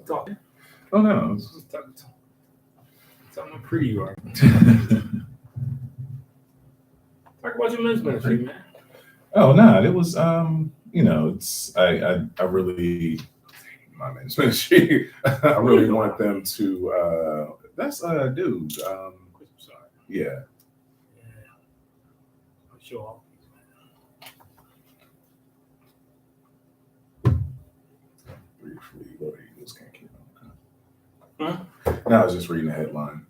talking. Oh no. Tell me how pretty you are. Talk about your men's ministry, man. Oh no, it was it's I really my men's ministry. I really want them to that's dude. Yeah. Yeah. I'm sure. Briefly, what are Eagles can't keep Huh? on. No, I was just reading the headline.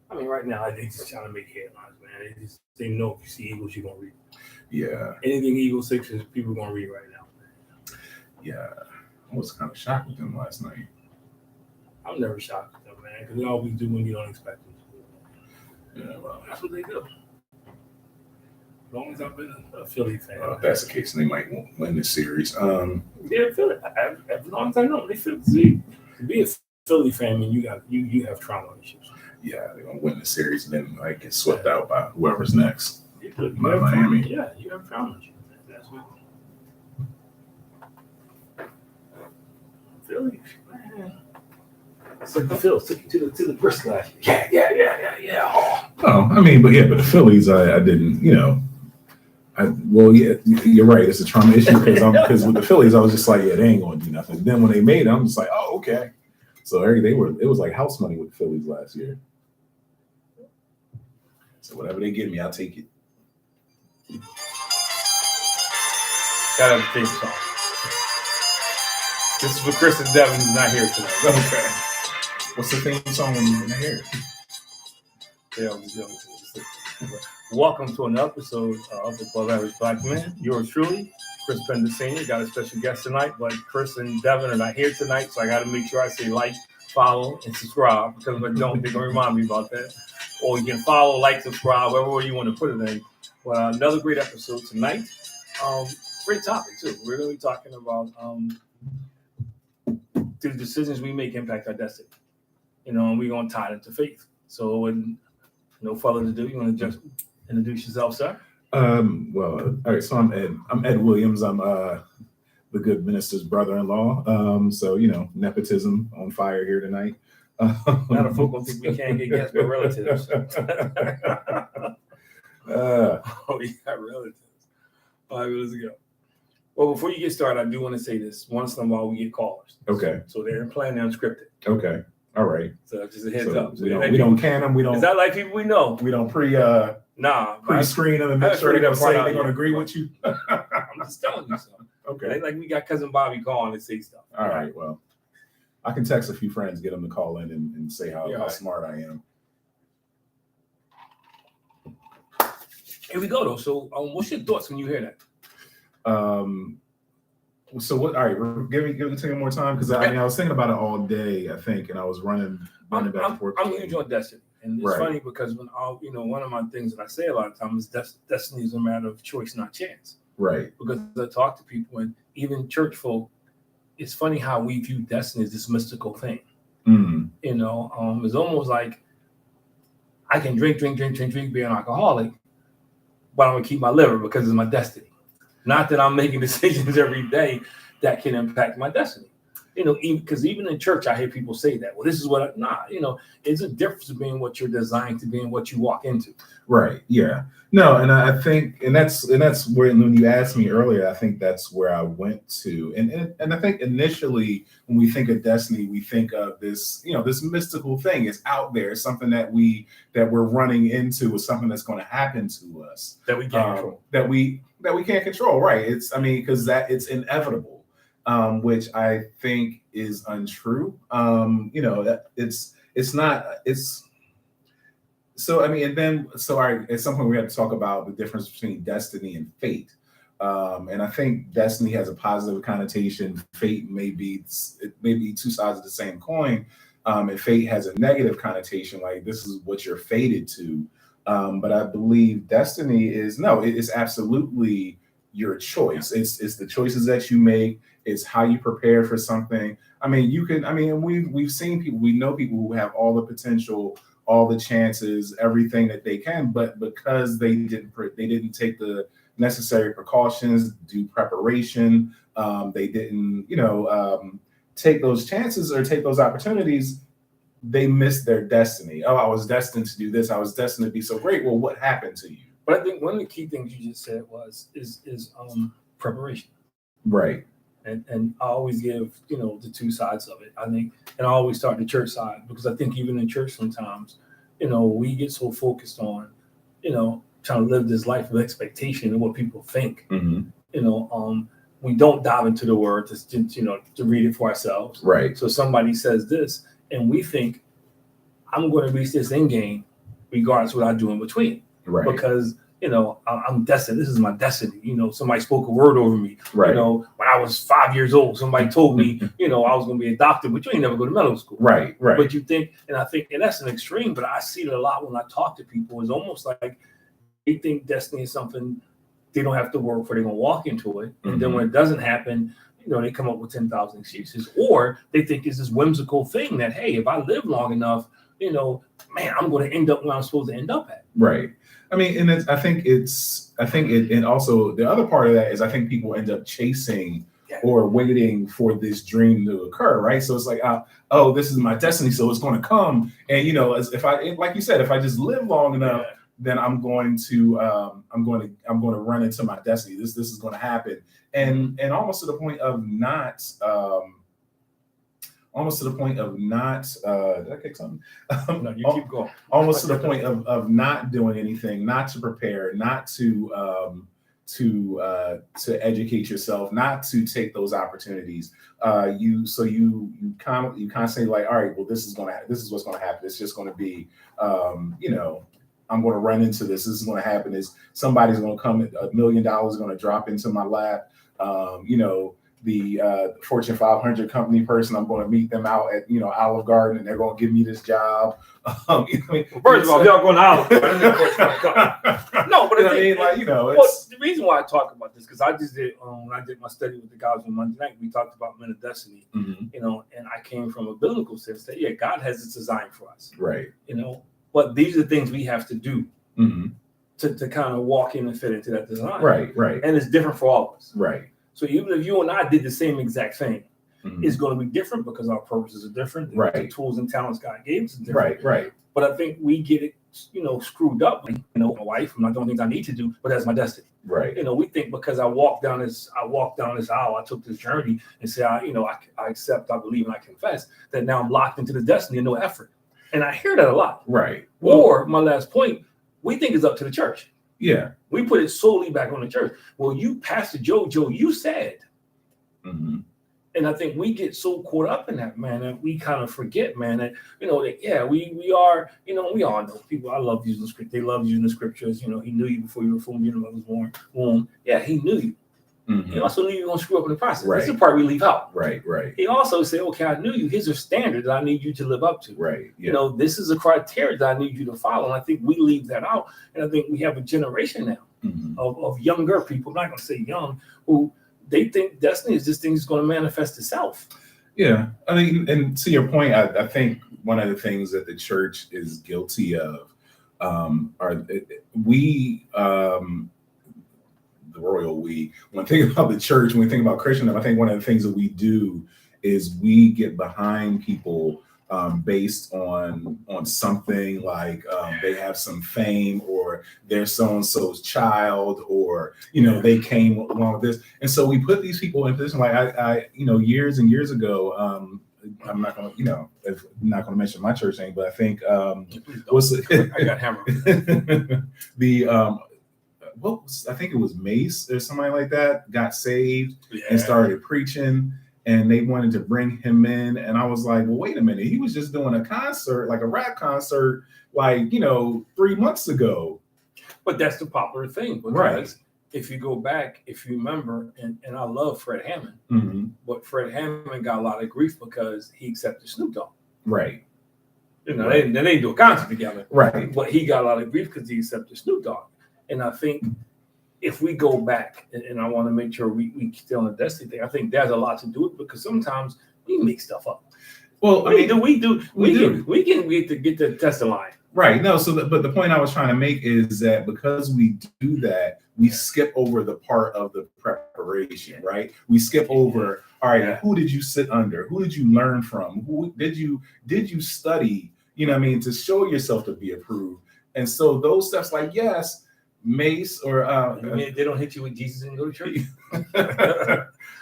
I mean, right now, they just trying to make headlines, man. They know if you see Eagles, you're going to read. Yeah. Anything Eagles, Sixers, people are going to read right now, man. Yeah. I was kind of shocked with them last night. I'm never shocked with them, man, because they always do when you don't expect them to. Yeah, well, That's what they do. As long as I've been a Philly fan. if that's the case, they might win this series. Yeah, Philly. As long as I know, they feel see. To be a Philly fan, I mean, you have trauma issues. Yeah, they're gonna win the series and then like get swept out by whoever's next. You have Miami. trauma. Yeah, you have trauma issues. That's what. Philly, man. It's like the Phils took you to the brisk last year. Yeah. Oh, I mean, but the Phillies, I didn't, you're right. It's a trauma issue because with the Phillies, I was just like, they ain't gonna do nothing. Then when they made it, I'm just like, oh, okay. So it was like house money with the Phillies last year. So whatever they give me, I'll take it. Shout out to theme song. This is for Chris and Devin who's not here tonight. Okay. What's the theme song when they're here? Welcome to another episode of the Above Average Black Men. Yours truly, Chris Bender Sr. Got a special guest tonight, but Chris and Devin are not here tonight, so I got to make sure I say like, follow, and subscribe, because if I don't, they're going to remind me about that. Or you can follow, like, subscribe, wherever you want to put it in. Well, another great episode tonight. Great topic, too. We're going to be talking about do the decisions we make impact our destiny. And we're going to tie it into faith. So, with no further ado, you want to just introduce yourself, sir? Well, all right. So I'm Ed Williams. I'm the good minister's brother-in-law. So nepotism on fire here tonight. Not a focal think we can't get guests, but relatives. We got relatives. 5 minutes ago. Well, before you get started, I do want to say this. Once in a while, we get callers. Okay. So they're planned and unscripted. Okay. All right. So just a heads up. We don't can them. We don't. Is that like people we know? We don't pre-screen them and make sure they're going to agree with you. I'm just telling you something. Okay. They, like we got cousin Bobby calling and say stuff. All right. Well, I can text a few friends, get them to call in and say how smart I am. Here we go though. So, what's your thoughts when you hear that? So what? All right, give it to me one more time because I was thinking about it all day. I think, and I was running back and forth. I'm huge on destiny, and it's funny because when one of my things that I say a lot of times is destiny is a matter of choice, not chance. Right. Because I talk to people, and even church folk, it's funny how we view destiny as this mystical thing. Mm. It's almost like I can drink, be an alcoholic, but I'm gonna keep my liver because it's my destiny. Not that I'm making decisions every day that can impact my destiny. Because even in church, I hear people say that. Well, this is what it's a difference between what you're designed to be and what you walk into. Right. Yeah. No, and I think, and that's where when you asked me earlier, I think that's where I went to, and I think initially when we think of destiny, we think of this, this mystical thing. It's out there, it's something that we're running into, is something that's going to happen to us that we can't control. That we can't control. Right. Because it's inevitable, which I think is untrue. That it's not. So, all right, at some point we have to talk about the difference between destiny and fate. And I think destiny has a positive connotation. Fate may be two sides of the same coin. And fate has a negative connotation, like this is what you're fated to. But I believe destiny is absolutely your choice. It's the choices that you make. It's how you prepare for something. We've seen people, we know people who have all the potential, all the chances, everything that they can, but because they didn't take the necessary precautions, do preparation, they didn't, take those chances or take those opportunities, they miss their destiny. Oh, I was destined to do this. I was destined to be so great. Well, what happened to you? But I think one of the key things you just said is preparation. Right. And I always give, the two sides of it. I think, and I always start the church side, because I think even in church sometimes, we get so focused on, trying to live this life of expectation and what people think. Mm-hmm. We don't dive into the word to read it for ourselves. Right. So somebody says this, and we think, I'm going to reach this end game, regardless of what I do in between. Right. Because I'm destined. This is my destiny. Somebody spoke a word over me. Right. When I was 5 years old, somebody told me, I was going to be a doctor, but you ain't never go to medical school. Right. Right. But you think, and that's an extreme, but I see it a lot when I talk to people. It's almost like they think destiny is something they don't have to work for. They're going to walk into it. And then when it doesn't happen, they come up with 10,000 excuses. Or they think it's this whimsical thing that, hey, if I live long enough, I'm going to end up where I'm supposed to end up at. Right. I mean, and and also the other part of that is I think people end up chasing or waiting for this dream to occur, right? So it's like, oh, this is my destiny, so it's going to come. And like you said, if I just live long enough, then I'm going to run into my destiny. This is going to happen, and almost to the point of not. Did I kick something? No, you keep going. Almost to the point of not doing anything, not to prepare, not to educate yourself, not to take those opportunities. You constantly like, all right, well, this is what's going to happen. It's just going to be, I'm going to run into this. This is going to happen. Is somebody's going to come, $1 million is going to drop into my lap. The Fortune 500 company person, I'm going to meet them out at Olive Garden, and they're going to give me this job. First of all, y'all going to Olive Garden. No, but the reason why I talk about this, because I just did when I did my study with the guys on Monday night, we talked about men of destiny. And I came from a biblical sense that God has its design for us, right? But these are the things we have to do to kind of walk in and fit into that design, right? And it's different for all of us, right? So even if you and I did the same exact thing, it's going to be different because our purposes are different. Right. The tools and talents God gave us are different. Right. But I think we get it, screwed up. My wife, I'm not doing things I need to do, but that's my destiny. Right. We think because I walked down this aisle, I took this journey and said, I accept, I believe, and I confess that now I'm locked into the destiny and no effort. And I hear that a lot. Right. Or my last point, we think it's up to the church. Yeah. We put it solely back on the church. Well, you, Pastor Joe, you said. And I think we get so caught up in that, man, that we kind of forget, man, that, we are, we all know people. I love using the script. They love using the scriptures. He knew you before you were formed in your mother's womb. Yeah, he knew you. He also knew you were going to screw up in the process. Right. That's the part we leave out. Right. He also said, okay, I knew you. Here's a standard that I need you to live up to. Right. Yeah. This is a criteria that I need you to follow. And I think we leave that out. And I think we have a generation now of younger people, I'm not going to say young, who they think destiny is this thing that's going to manifest itself. Yeah. I mean, and to your point, I think one of the things that the church is guilty of the royal we, when we think about the church, when we think about Christendom, I think one of the things that we do is we get behind people based on something like they have some fame, or they're so-and-so's child, or they came along with this, and so we put these people in position. Like I years and years ago, I'm not going to mention my church name, but I think I got hammered. I think it was Mace or somebody like that got saved and started preaching, and they wanted to bring him in. And I was like, well, wait a minute. He was just doing a concert, like a rap concert, 3 months ago. But that's the popular thing. Because if you go back, if you remember, and I love Fred Hammond, but Fred Hammond got a lot of grief because he accepted Snoop Dogg. Right. They didn't do a concert together. Right. But he got a lot of grief because he accepted Snoop Dogg. And I think if we go back, and I want to make sure we stay on the destiny thing, I think there's a lot to do with it, because sometimes we make stuff up. Well, we can get the test of line. Right. No. But the point I was trying to make is that because we do that, we skip over the part of the preparation, right? We skip over. All right. Yeah. Who did you sit under? Who did you learn from? Who did you study? You know what I mean, to show yourself to be approved. And so those steps, like yes, Mace or they don't hit you with Jesus and go to church.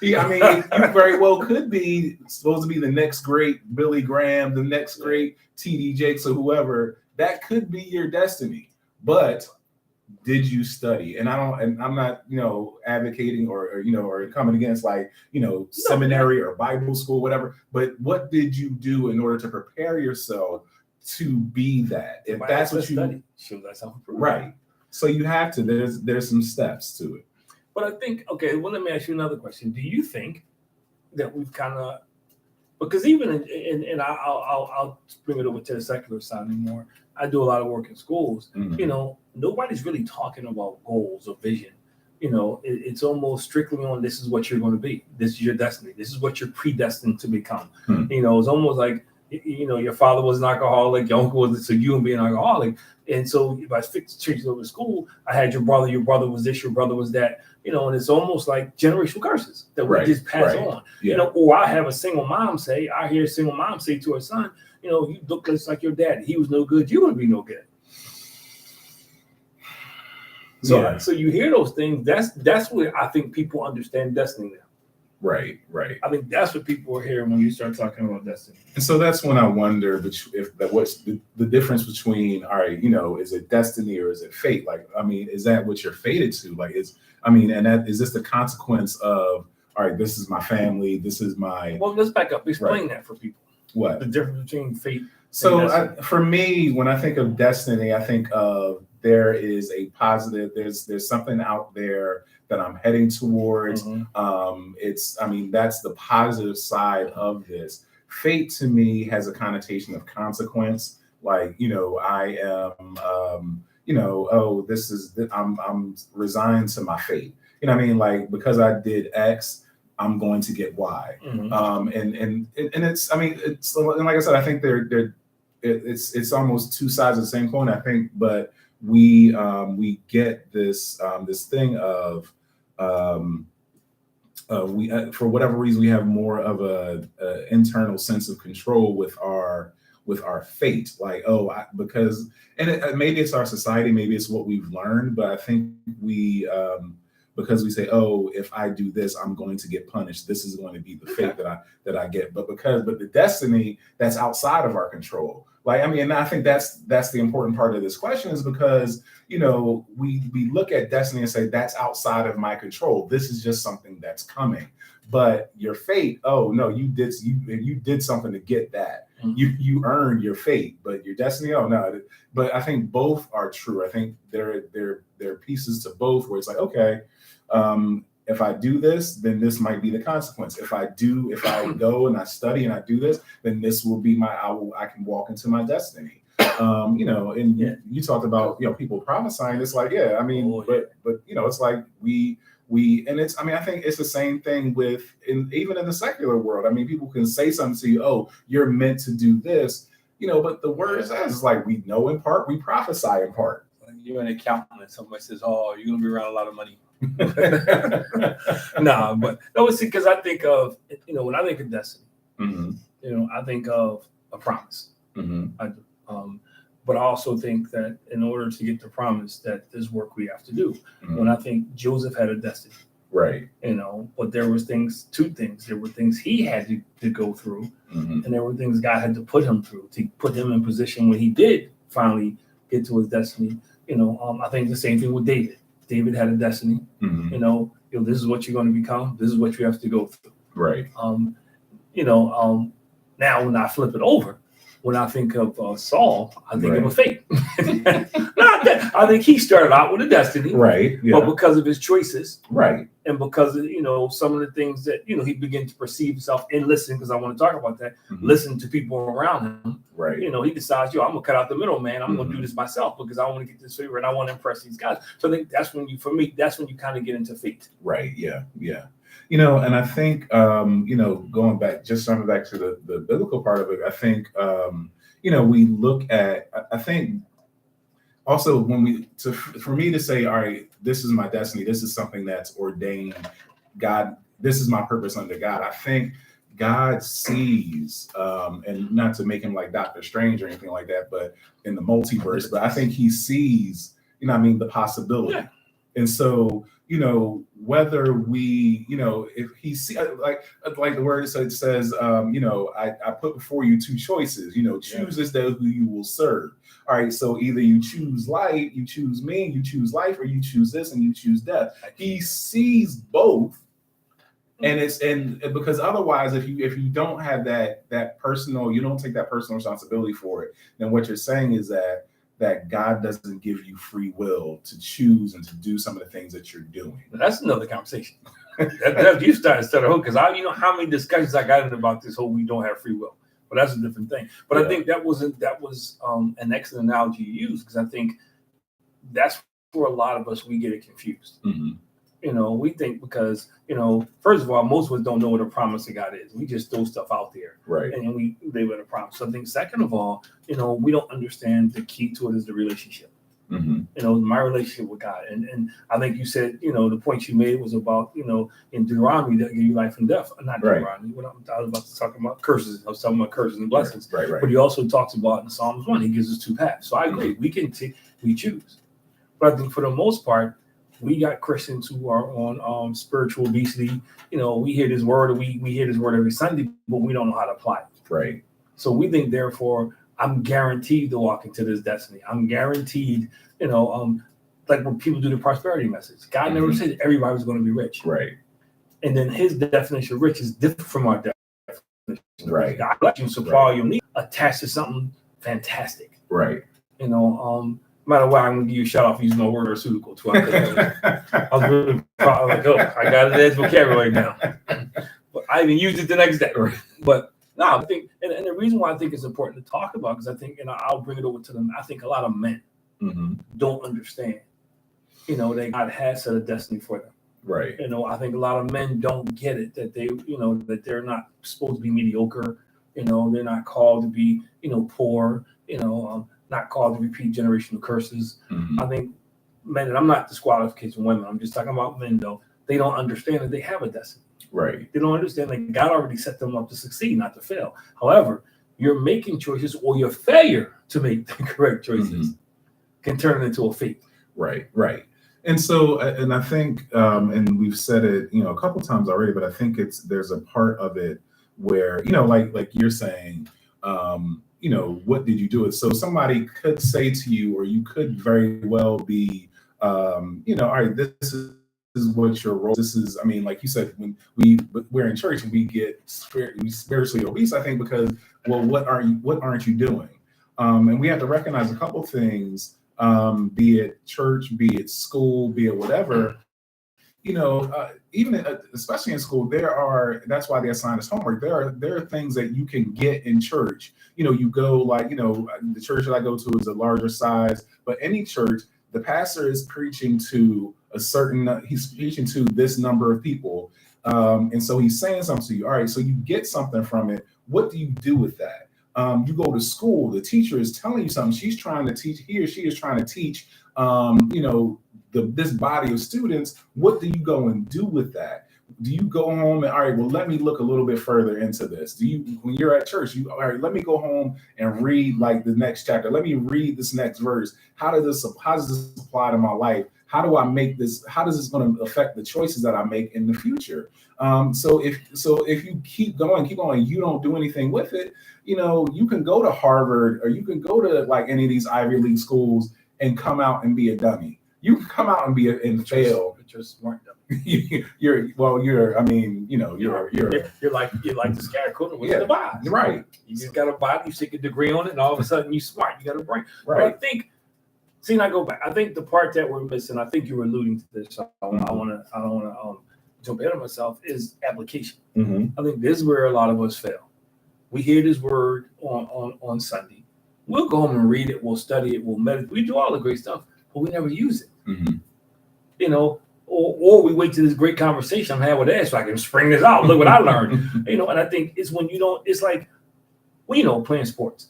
yeah, I mean, you very well could be supposed to be the next great Billy Graham, the next great T.D. Jakes, or whoever. That could be your destiny. But did you study? And I'm not, advocating or coming against seminary or Bible school, whatever. But what did you do in order to prepare yourself to be that? If that's what you study, show thyself approved. Right. So you have to. There's some steps to it. But I think, okay, well, let me ask you another question. Do you think that we've kind of, because even and I'll bring it over to the secular side anymore. I do a lot of work in schools. Mm-hmm. Nobody's really talking about goals or vision. It's almost strictly on this is what you're going to be. This is your destiny. This is what you're predestined to become. Mm-hmm. It's almost like, your father was an alcoholic, your uncle was, so you and be an alcoholic. And so if I fixed changes over school, I had your brother was this, your brother was that, and it's almost like generational curses that we just pass on. Yeah. Or I have a single mom say, I hear a single mom say to her son, you look just like your dad. He was no good. You're going to be no good. So you hear those things. That's where I think people understand destiny now. Right. I think that's what people are hearing when you start talking about destiny. And so that's when I wonder what's the difference between, all right, is it destiny or is it fate? Like, I mean, is that what you're fated to? Like, is this the consequence of, all right, this is my family, this is my. Well, let's back up. Explain that for people. What? The difference between fate. So for me, when I think of destiny, I think of there is a positive, there's something out there that I'm heading towards. Mm-hmm. That's the positive side of this. Fate to me has a connotation of consequence. Like, I am, I'm resigned to my fate. Like, because I did X, I'm going to get Y. Mm-hmm. And it's like I said, I think it's almost two sides of the same coin, I think, but we get this thing of we for whatever reason we have more of a internal sense of control with our fate, like because maybe it's our society, maybe it's what we've learned, but I think we because we say, if I do this, I'm going to get punished. This is going to be the fate that I get. But the destiny that's outside of our control. Like, and I think that's the important part of this question is because, we look at destiny and say, that's outside of my control. This is just something that's coming. But your fate, no, you did something to get that. Mm-hmm. You earned your fate, but your destiny, no. But I think both are true. I think there are pieces to both where it's like, okay, if I do this, then this might be the consequence. If I go and I study and I do this, then this will be I can walk into my destiny. You talked about, people prophesying. It's like, but it's like we, and it's, I think it's the same thing even in the secular world. People can say something to you, you're meant to do this, but the word says it's like, we know in part, we prophesy in part. You're an accountant and somebody says, you're going to be around a lot of money. It's because I think of, when I think of destiny, mm-hmm. I think of a promise. Mm-hmm. But I also think that in order to get the promise, that there's work we have to do. Mm-hmm. When I think Joseph had a destiny, right? But there was two things. There were things he had to go through, mm-hmm. and there were things God had to put him through to put him in position when he did finally get to his destiny. I think the same thing with David. David had a destiny. Mm-hmm. This is what you're going to become. This is what you have to go through. Right. Now when I flip it over, when I think of Saul, I think of a fate. Not that I think he started out with a destiny, right? Yeah. But because of his choices, right, and because of some of the things that he began to perceive himself and listen, because I want to talk about that. Mm-hmm. Listen to people around him, right? He decides, I'm gonna cut out the middle man. I'm gonna do this myself because I want to get this favor and I want to impress these guys. So I think that's when you kind of get into fate. Right. Yeah. Yeah. And I think, jumping back to the biblical part of it, I think, we look at, I think also for me to say, all right, this is my destiny, this is something that's ordained, God, this is my purpose under God. I think God sees, and not to make him like Doctor Strange or anything like that, but in the multiverse, but I think he sees, the possibility. Yeah. And so, whether we, if he see, like the word it says, I put before you two choices, choose this day who you will serve. All right. So either you choose life, you choose me, you choose life, or you choose this and you choose death. He sees both. And because otherwise, if you don't have that personal, you don't take that personal responsibility for it, then what you're saying is that God doesn't give you free will to choose and to do some of the things that you're doing. That's another conversation. that you started because how many discussions I got in about this whole we don't have free will, but that's a different thing. But I think that was an excellent analogy you used, because I think that's where a lot of us we get it confused. Mm-hmm. We think because, first of all, most of us don't know what a promise of God is. We just throw stuff out there. Right. And we label it a promise. So I think second of all, we don't understand the key to it is the relationship. Mm-hmm. My relationship with God. And I think you said, the point you made was about, in Deuteronomy that give you life and death. Not Deuteronomy. What I was about to talk about curses. I was talking about curses and blessings. Right. But he also talks about in Psalms 1, he gives us two paths. So I agree. Mm-hmm. We choose. But I think for the most part, we got Christians who are on spiritual obesity. We hear this word, we hear this word every Sunday, but we don't know how to apply it. Right. So we think, therefore, I'm guaranteed to walk into this destiny. I'm guaranteed, like when people do the prosperity message. God never said everybody was going to be rich. Right. And then his definition of rich is different from our definition. Right. God let you supply your needs attached to something fantastic. Right. No matter what, I'm gonna give you a shout out for using my word or pharmaceutical too. I was really proud. I got it as vocabulary now. But I even used it the next day. Right. But no, I think, and the reason why I think it's important to talk about, because I think, I'll bring it over to them. I think a lot of men don't understand, that God has set a destiny for them. Right. I think a lot of men don't get it, that they, that they're not supposed to be mediocre. They're not called to be, poor. Not called to repeat generational curses. Mm-hmm. I think men, and I'm not disqualifying women, I'm just talking about men though, they don't understand that they have a destiny. Right. They don't understand that God already set them up to succeed, not to fail. However, you're making choices, or your failure to make the correct choices can turn it into a fate. Right. And so, and I think, and we've said it, a couple times already, but I think there's a part of it where, like you're saying, what did you do? So somebody could say to you, or you could very well be, all right, this is what your role. This is, like you said, when we're in church and we get spiritually obese, I think because, well, what aren't you doing? And we have to recognize a couple things, be it church, be it school, be it whatever. Even especially in school, that's why they assign us homework. There are things that you can get in church. You go the church that I go to is a larger size, but any church, the pastor is preaching to he's preaching to this number of people. And so he's saying something to you. All right, so you get something from it. What do you do with that? You go to school, the teacher is telling you something. She's trying to teach, he or she is trying to teach, this body of students. What do you go and do with that? Do you go home and, all right, well, let me look a little bit further into this? When you're at church, all right, let me go home and read like the next chapter. Let me read this next verse. How does this apply to my life? How do I make this? How does this going to affect the choices that I make in the future? So if you keep going, you don't do anything with it. You can go to Harvard, or you can go to like any of these Ivy League schools and come out and be a dummy. You can come out and fail. But you're smart dummy. You're like the scarecrow with the body. Right. You just got a body, you stick a degree on it, and all of a sudden you're smart. You got a brain. Right. But I think, I go back. I think the part that we're missing, I think you were alluding to this. So I don't want to jump ahead of myself, is application. I think this is where a lot of us fail. We hear this word on Sunday. We'll go home and read it. We'll study it. We'll meditate. We do all the great stuff, but we never use it. Or we wait to this great conversation I'm having with Ed so I can spring this out. Look what I learned. And I think it's when you don't. It's like, playing sports.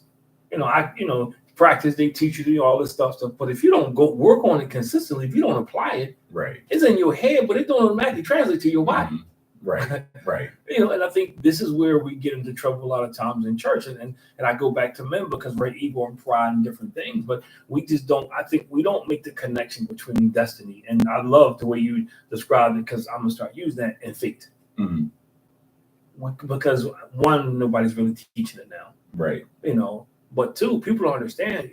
practice, they teach you to do all this stuff. But if you don't go work on it consistently, if you don't apply it, right, it's in your head, but it don't automatically translate to your body. Right, right. And I think this is where we get into trouble a lot of times in church. And I go back to men because we're ego and pride and different things, but we just don't, I think we don't make the connection between destiny. And I love the way you described it, because I'm going to start using that, and fate. Because one, nobody's really teaching it now. Right. But two, people don't understand,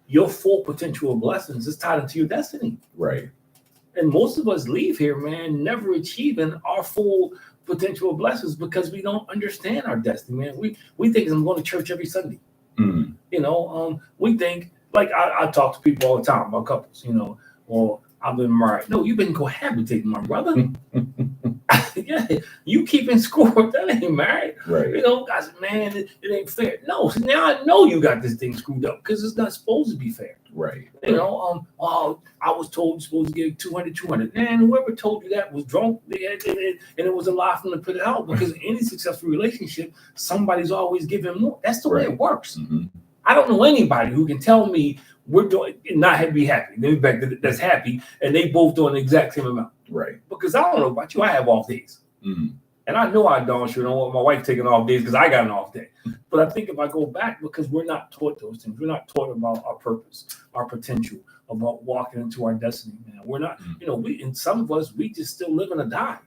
your full potential of blessings is tied into your destiny. Right. And most of us leave here, man, never achieving our full potential of blessings because we don't understand our destiny, man. We think I'm going to church every Sunday. We think, like I talk to people all the time about couples, well, I've been married. No, you've been cohabitating, my brother. Yeah, you keeping score. That ain't married. Right. Guys, man, it ain't fair. No, so now I know you got this thing screwed up because it's not supposed to be fair. Right. I was told you're supposed to get 200. Man, whoever told you that was drunk, and it was a lie from the pit of hell. Because in any successful relationship, somebody's always giving more. That's the way it works. I don't know anybody who can tell me we're doing not be happy. Then back that's happy, and they both doing the exact same amount. Right. Because I don't know about you, I have off days. And I know I don't want my wife taking off days because I got an off day. But I think if I go back, because we're not taught those things, we're not taught about our purpose, our potential, about walking into our destiny. Man, we're not, and some of us, we just still live in a die.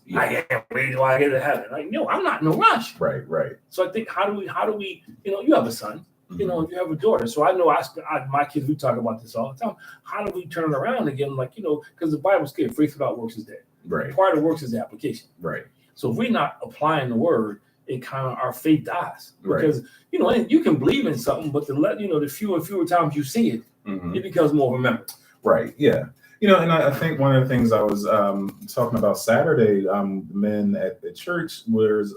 Yeah. I can't wait till I get to heaven. I'm not in a rush. Right, right. So I think how do we, you have a son, and you have a daughter. So I know my kids, we talk about this all the time. How do we turn it around again? Because the Bible's clear, faith without works is dead. Right. Part of works is the application. Right. So if we're not applying the word, it kind of, our faith dies. Because, right. And you can believe in something, but the fewer and fewer times you see it, it becomes more of a memory. Right. Yeah. And I think one of the things I was talking about Saturday, men at the church was,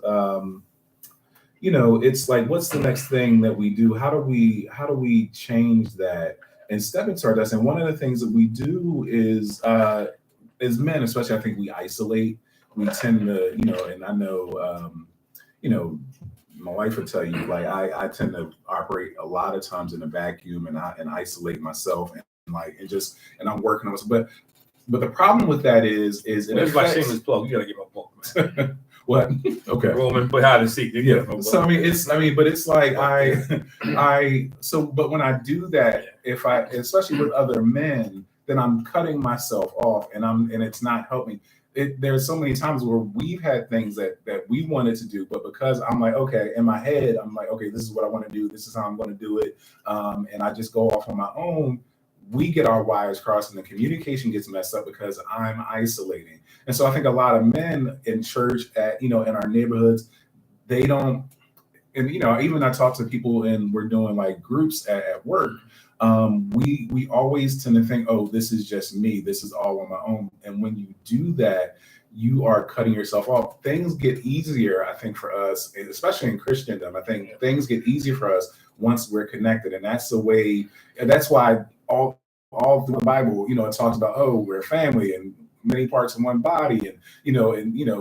it's like, what's the next thing that we do? How do we change that and step into our destiny? And one of the things that we do is, as men, especially, I think we isolate. We tend to, and I know, my wife would tell you, like, I tend to operate a lot of times in a vacuum and isolate myself and I'm working on this. But the problem with that is it affects. My shameless plug. You gotta give a book, man. What? Okay. Roman behind the seat. Yeah. So but it's like but when I do that, especially with other men, then I'm cutting myself off and it's not helping. There's so many times where we've had things that we wanted to do, but because I'm like, okay, in my head, I'm like, okay, this is what I want to do. This is how I'm going to do it. And I just go off on my own. We get our wires crossed and the communication gets messed up because I'm isolating. And so I think a lot of men in church in our neighborhoods, they don't, and, even I talk to people and we're doing like groups at work. We always tend to think, oh, this is just me. This is all on my own. And when you do that, you are cutting yourself off. Things get easier, I think, for us, especially in Christendom. I think things get easier for us once we're connected. And that's the way, and that's why all through the Bible, it talks about, oh, we're a family and many parts in one body, and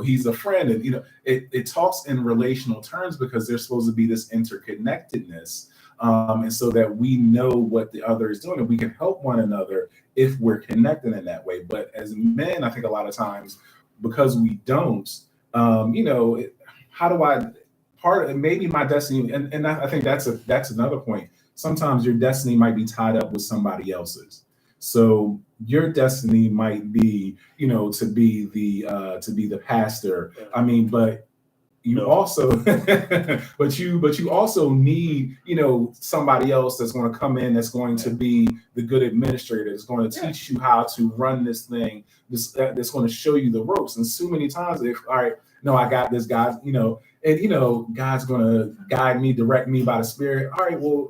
he's a friend, and it talks in relational terms because there's supposed to be this interconnectedness. And so that we know what the other is doing and we can help one another if we're connected in that way. But as men, I think a lot of times, because we don't, how do I maybe my destiny, and I think that's another point. Sometimes your destiny might be tied up with somebody else's. So your destiny might be, to be the pastor. I mean, but you also, but you also need, somebody else that's going to come in, that's going to be the good administrator, that's going to teach you how to run this thing, that's going to show you the ropes. And so many times, I got this guy, and God's going to guide me, direct me by the Spirit. All right, well,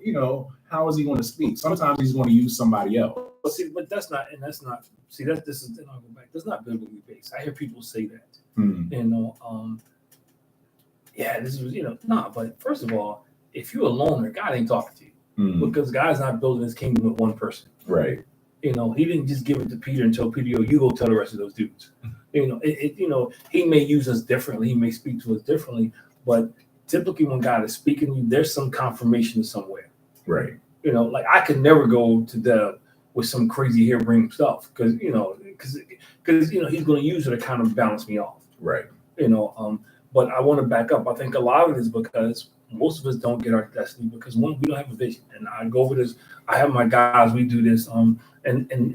how is he going to speak? Sometimes he's going to use somebody else. But that's not. I'll go back. That's not biblically based. I hear people say that. This was, but first of all, if you're a loner, God ain't talking to you because God's not building his kingdom with one person. Right. He didn't just give it to Peter and tell Peter, you go tell the rest of those dudes. He may use us differently. He may speak to us differently, but typically when God is speaking to you, there's some confirmation somewhere. Right. You know, like I could never go to Deb with some crazy harebrained stuff because he's going to use it to kind of balance me off. Right. But I want to back up. I think a lot of it is because most of us don't get our destiny because one, we don't have a vision. And I go over this. I have my guys. We do this. And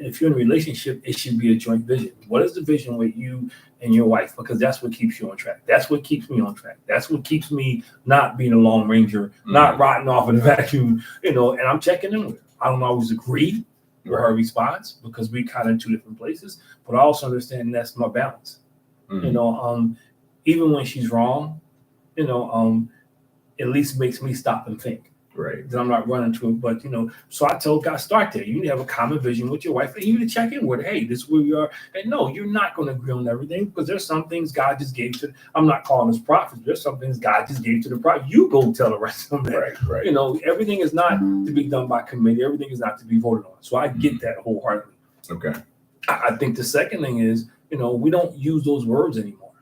if you're in a relationship, it should be a joint vision. What is the vision with you and your wife? Because that's what keeps you on track. That's what keeps me on track. That's what keeps me not being a lone ranger, not rotting off in a vacuum. And I'm checking in with her. I don't always agree with her response because we kind of in two different places. But I also understand that's my balance. Even when she's wrong, at least makes me stop and think. Right. That I'm not running to it. But, so I told God, start there. You need to have a common vision with your wife and you need to check in with her. Hey, this is where we are. And no, you're not going to agree on everything because there's some things God just gave to, I'm not calling us prophets. There's some things God just gave to the prophet. You go tell the rest of them that. Right. Everything is not to be done by committee. Everything is not to be voted on. So I get that wholeheartedly. Okay. I think the second thing is, we don't use those words anymore.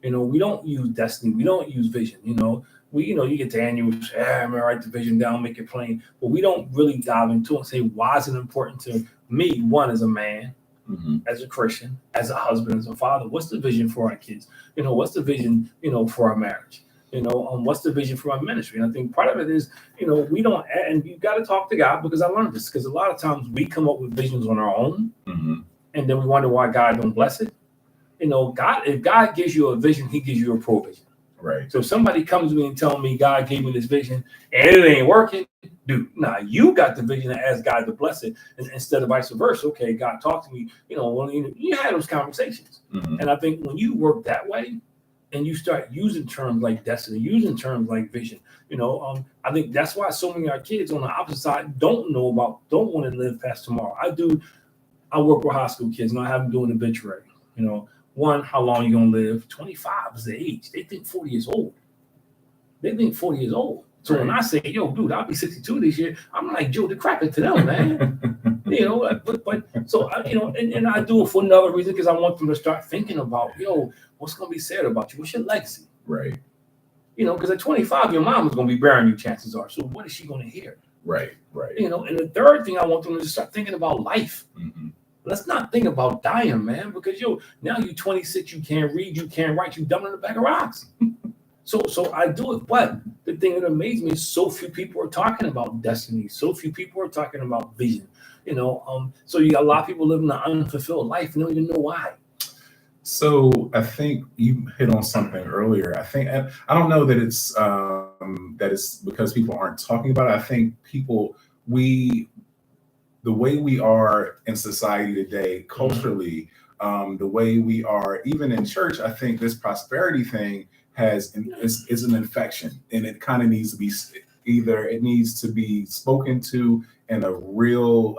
We don't use destiny. We don't use vision. You get to annual, I'm gonna write the vision down, make it plain. But we don't really dive into it and say, why is it important to me, one, as a man, as a Christian, as a husband, as a father? What's the vision for our kids? What's the vision, for our marriage? What's the vision for our ministry? And I think part of it is, we don't, and you've got to talk to God because I learned this, because a lot of times we come up with visions on our own, and then we wonder why God don't bless it. If God gives you a vision, he gives you a provision. Right. So if somebody comes to me and tells me God gave me this vision and it ain't working, dude, now you got the vision and ask God to bless it instead of vice versa. Okay, God talked to me, you had those conversations. And I think when you work that way and you start using terms like destiny, using terms like vision, I think that's why so many of our kids on the opposite side don't want to live past tomorrow. I work with high school kids and I have them doing obituary, One, how long you gonna live? 25 is the age. They think 40 years old. So when I say, yo, dude, I'll be 62 this year, I'm like Joe the Cracker to them, man. But so and I do it for another reason because I want them to start thinking about, what's gonna be said about you? What's your legacy? Right. Because at 25, your mom is gonna be bearing you, chances are. So what is she gonna hear? Right. And the third thing I want them to start thinking about life. Let's not think about dying, man, because now you're 26, you can't read, you can't write, you dumb in the bag of rocks. So I do it, but the thing that amazes me is so few people are talking about destiny, so few people are talking about vision, so you got a lot of people living an unfulfilled life and don't even know why. So I think you hit on something earlier. I don't know that it's because people aren't talking about it. I think the way we are in society today, culturally, the way we are even in church, I think this prosperity thing is an infection, and it kind of needs to be it needs to be spoken to in a real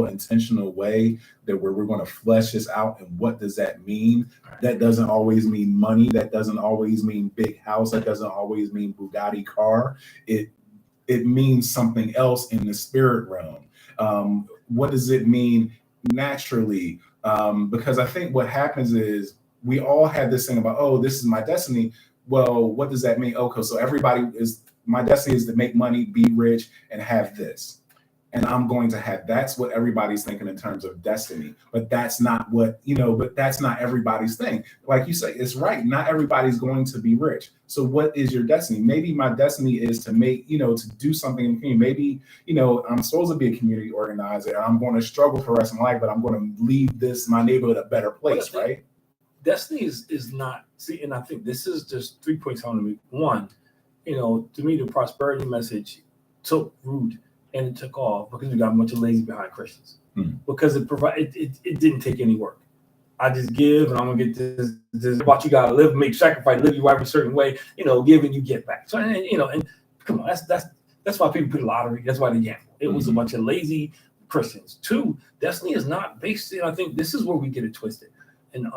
intentional way that where we're going to flesh this out. And what does that mean? That doesn't always mean money. That doesn't always mean big house. That doesn't always mean Bugatti car. It means something else in the spirit realm. What does it mean naturally? Because I think what happens is we all have this thing about, oh, this is my destiny. Well, what does that mean? Okay, so my destiny is to make money, be rich, and have this. And I'm going to have, that's what everybody's thinking in terms of destiny. But that's not that's not everybody's thing. Like you say, it's right. Not everybody's going to be rich. So what is your destiny? Maybe my destiny is to make, to do something in the community. Maybe, I'm supposed to be a community organizer and I'm going to struggle for the rest of my life, but I'm going to leave my neighborhood a better place, right? Destiny is not, and I think this is just 3 points on me. One, to me, the prosperity message took root and it took off because we got a bunch of lazy behind Christians. Because it didn't take any work. I just give and I'm gonna get this about you gotta live, make sacrifice, live your life a certain way, give and you get back. So and come on, that's why people put lottery, that's why they gamble. It was a bunch of lazy Christians. Two, destiny is not based, I think this is where we get it twisted. And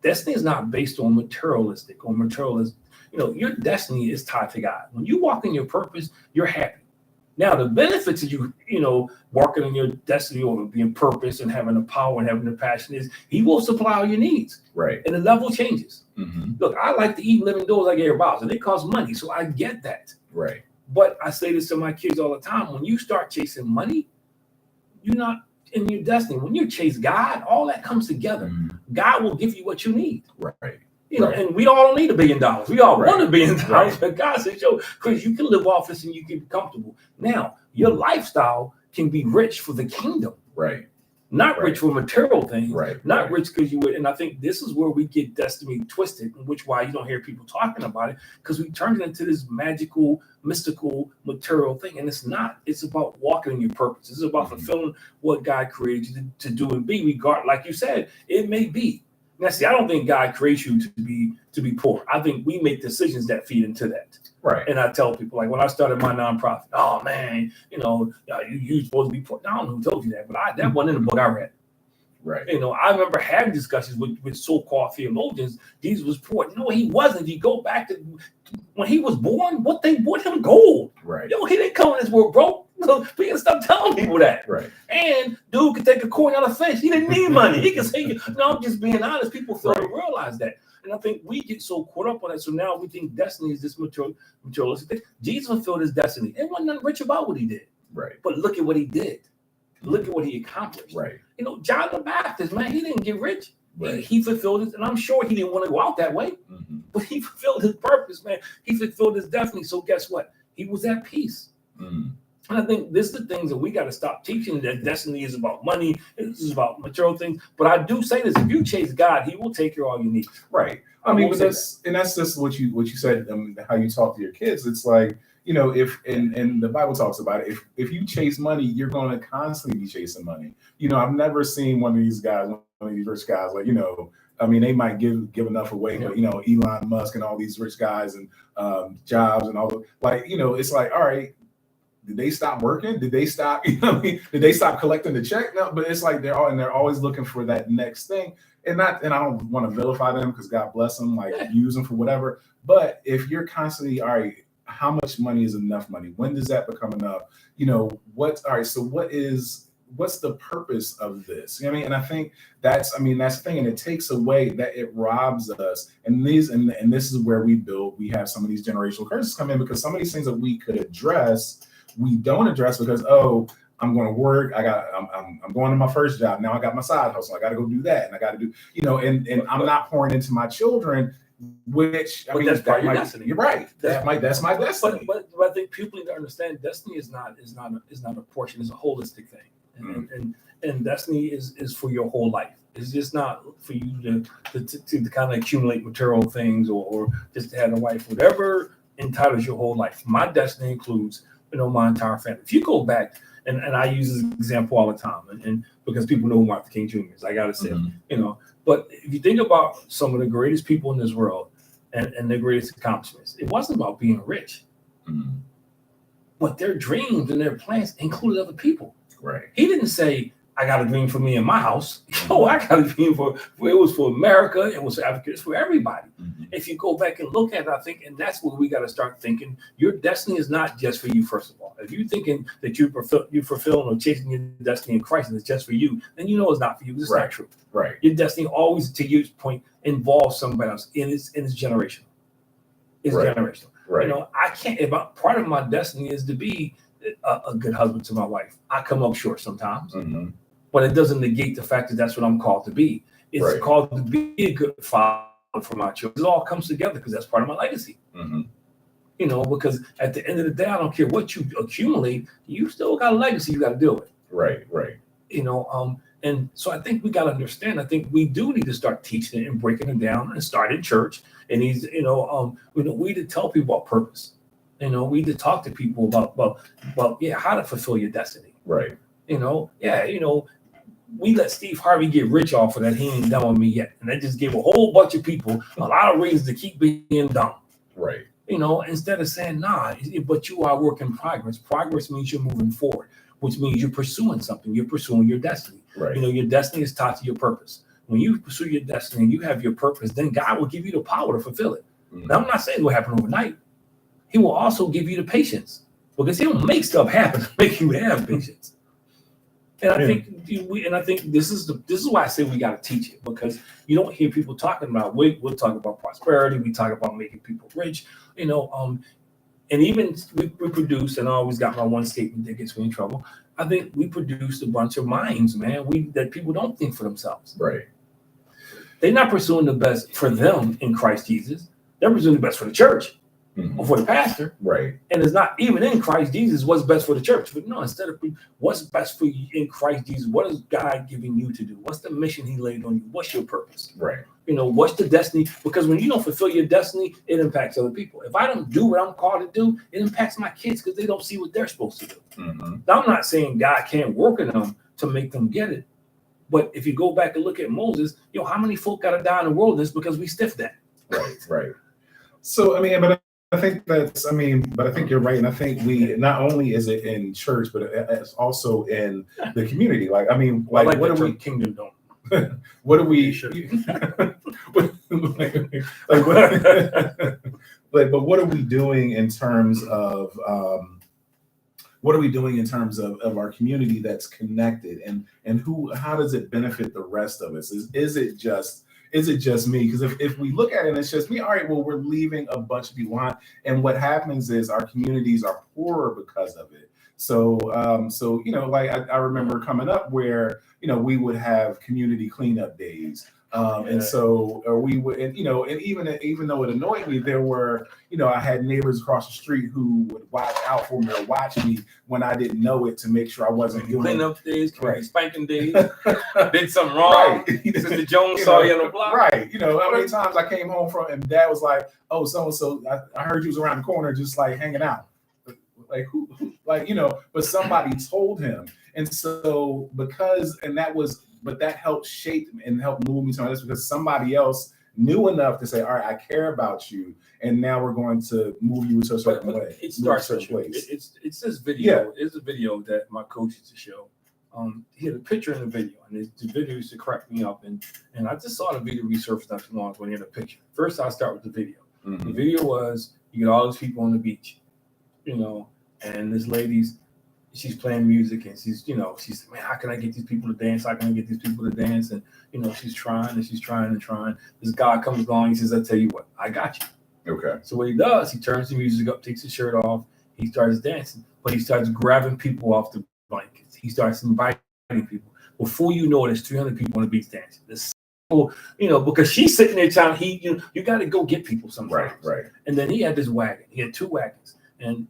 destiny is not based on materialistic or materialist. Your destiny is tied to God. When you walk in your purpose, you're happy. Now, the benefits of working on your destiny or being purpose and having the power and having the passion is he will supply all your needs. Right. And the level changes. Mm-hmm. Look, I like to eat living doors like everybody else, and they cost money. So I get that. Right. But I say this to my kids all the time. When you start chasing money, you're not in your destiny. When you chase God, all that comes together. Mm-hmm. God will give you what you need. Right. And we all don't need $1 billion. We all want $1 billion. Right. But God says, Chris, you can live off this and you can be comfortable. Now, your lifestyle can be rich for the kingdom. Right. Not rich for material things. Right. Not rich because you would. And I think this is where we get destiny twisted, which why you don't hear people talking about it, because we turn it into this magical, mystical, material thing. And it's not. It's about walking in your purpose. It's about fulfilling what God created you to do and be. Regard, like you said, it may be. Now, see, I don't think God creates you to be poor. I think we make decisions that feed into that. Right. And I tell people, like when I started my nonprofit, oh man, you're supposed to be poor. I don't know who told you that, but that wasn't in the book I read. Right. I remember having discussions with so-called theologians. Jesus was poor. No, he wasn't. If you go back to when he was born, what they bought him gold. Right. He didn't come in this world broke. So we can stop telling people that. Right. And dude could take a coin out of fish. He didn't need money. He can say, no, I'm just being honest. People fail to realize that. And I think we get so caught up on that. So now we think destiny is this materialistic thing. Jesus fulfilled his destiny. There wasn't nothing rich about what he did. Right. But look at what he did. Look at what he accomplished. Right. John the Baptist, man, he didn't get rich. Right. He fulfilled it. And I'm sure he didn't want to go out that way. Mm-hmm. But he fulfilled his purpose, man. He fulfilled his destiny. So guess what? He was at peace. Mm-hmm. And I think this is the things that we got to stop teaching, that destiny is about money. This is about material things. But I do say this: if you chase God, he will take care of all you need. Right. I mean, but that's just what you said, how you talk to your kids. It's like, if and the Bible talks about it, if you chase money, you're going to constantly be chasing money. I've never seen one of these guys, one of these rich guys, like, I mean, they might give enough away, but Elon Musk and all these rich guys and jobs and all, like, it's like, all right, did they stop working? Did they stop? Did they stop collecting the check? No, but it's like they're always looking for that next thing. And I don't want to vilify them because God bless them, like use them for whatever. But if you're constantly, all right, how much money is enough money? When does that become enough? So what's the purpose of this? And I think that's the thing. And it takes away that, it robs us. And this is where we have some of these generational curses come in, because some of these things that we could address, we don't address because, I'm going to work. I'm going to my first job. Now I got my side hustle. I got to go do that. And I got to do, and I'm not pouring into my children, which, that's part of your destiny. You're right. That's my destiny. But I think people need to understand destiny is not a portion. It's a holistic thing. And destiny is for your whole life. It's just not for you to kind of accumulate material things or just to have a wife, whatever entitles your whole life. My destiny includes, my entire family. If you go back, and I use this example all the time, and because people know who Martin King Jr. is, I gotta say, but if you think about some of the greatest people in this world and their greatest accomplishments, it wasn't about being rich, but their dreams and their plans included other people. Right. He didn't say, I got a dream for me in my house. I got a dream it was for America. It was for Africa. It's for everybody. Mm-hmm. If you go back and look at it, I think, and that's what we got to start thinking. Your destiny is not just for you, first of all. If you're thinking that you're fulfilling or chasing your destiny in Christ and it's just for you, then it's not for you. It's not true. Right. Your destiny always, to your point, involves somebody else, and it's generational. It's generational. Right. I can't. Part of my destiny is to be a good husband to my wife. I come up short sometimes. Mm-hmm. But it doesn't negate the fact that that's what I'm called to be. It's called to be a good father for my children. It all comes together because that's part of my legacy. Mm-hmm. Because at the end of the day, I don't care what you accumulate, you still got a legacy you got to deal with. Right. And so I think we got to understand. I think we do need to start teaching it and breaking it down and start in church. And we need to tell people about purpose. We need to talk to people about how to fulfill your destiny. Right. We let Steve Harvey get rich off of that. He ain't done with me yet. And that just gave a whole bunch of people a lot of reasons to keep being dumb. Right. Instead of saying, nah, but you are a work in progress. Progress means you're moving forward, which means you're pursuing something. You're pursuing your destiny. Right. Your destiny is tied to your purpose. When you pursue your destiny and you have your purpose, then God will give you the power to fulfill it. Mm-hmm. Now, I'm not saying it will happen overnight. He will also give you the patience. because he don't make stuff happen to make you have patience. And I think this is why I say we got to teach it, because you don't hear people talking about. We'll talk about prosperity. We talk about making people rich. And even we produce, and I always got my one statement that gets me in trouble. I think we produced a bunch of minds, man. That people don't think for themselves. Right. They're not pursuing the best for them in Christ Jesus. They're pursuing the best for the church or for the pastor. Right. And it's not even in Christ Jesus what's best for the church. But no, instead of what's best for you in Christ Jesus, what is God giving you to do? What's the mission he laid on you? What's your purpose? Right. What's the destiny? Because when you don't fulfill your destiny, it impacts other people. If I don't do what I'm called to do, it impacts my kids because they don't see what they're supposed to do. Now, I'm not saying God can't work in them to make them get it. But if you go back and look at Moses, how many folk got to die in the wilderness because we stiffed that? Right. So, but I think you're right. And I think we, not only is it in church, but it's also in the community. What are we kingdom don't? What do we but what are we doing in terms of our community that's connected, and how does it benefit the rest of us? Is it just me? Because if we look at it and it's just me, all right, well, we're leaving a bunch of people behind, and what happens is our communities are poorer because of it. So I remember coming up where we would have community cleanup days, and we would, and even though it annoyed me, there were I had neighbors across the street who would watch out for me or watch me when I didn't know it to make sure I wasn't doing cleanup days, spanking days, did something wrong. Right. Sister Jones saw you on the block. Right. How many times I came home from and Dad was like, "Oh, so and so, I heard you was around the corner just like hanging out." Like who, but somebody told him. And so that helped shape and help move me to this, because somebody else knew enough to say, all right, I care about you, and now we're going to move you to a certain way. It starts with you. It's this video. Yeah. It's a video that my coach used to show. He had a picture in the video, and the video used to crack me up. And I just saw the video resurface not too long ago when he had a picture. First, I'll start with the video. Mm-hmm. The video was, you get all these people on the beach, and this lady's, she's playing music, and she's man, how can I get these people to dance? How can I get these people to dance? And she's trying. This guy comes along, he says, "I tell you what, I got you." Okay. So what he does, he turns the music up, takes his shirt off, he starts dancing, but he starts grabbing people off the blankets. He starts inviting people. Before you know it, there's 300 people on the beach dancing. This because she's sitting there trying. You got to go get people sometimes. Right. And then he had this wagon. He had 2 wagons, and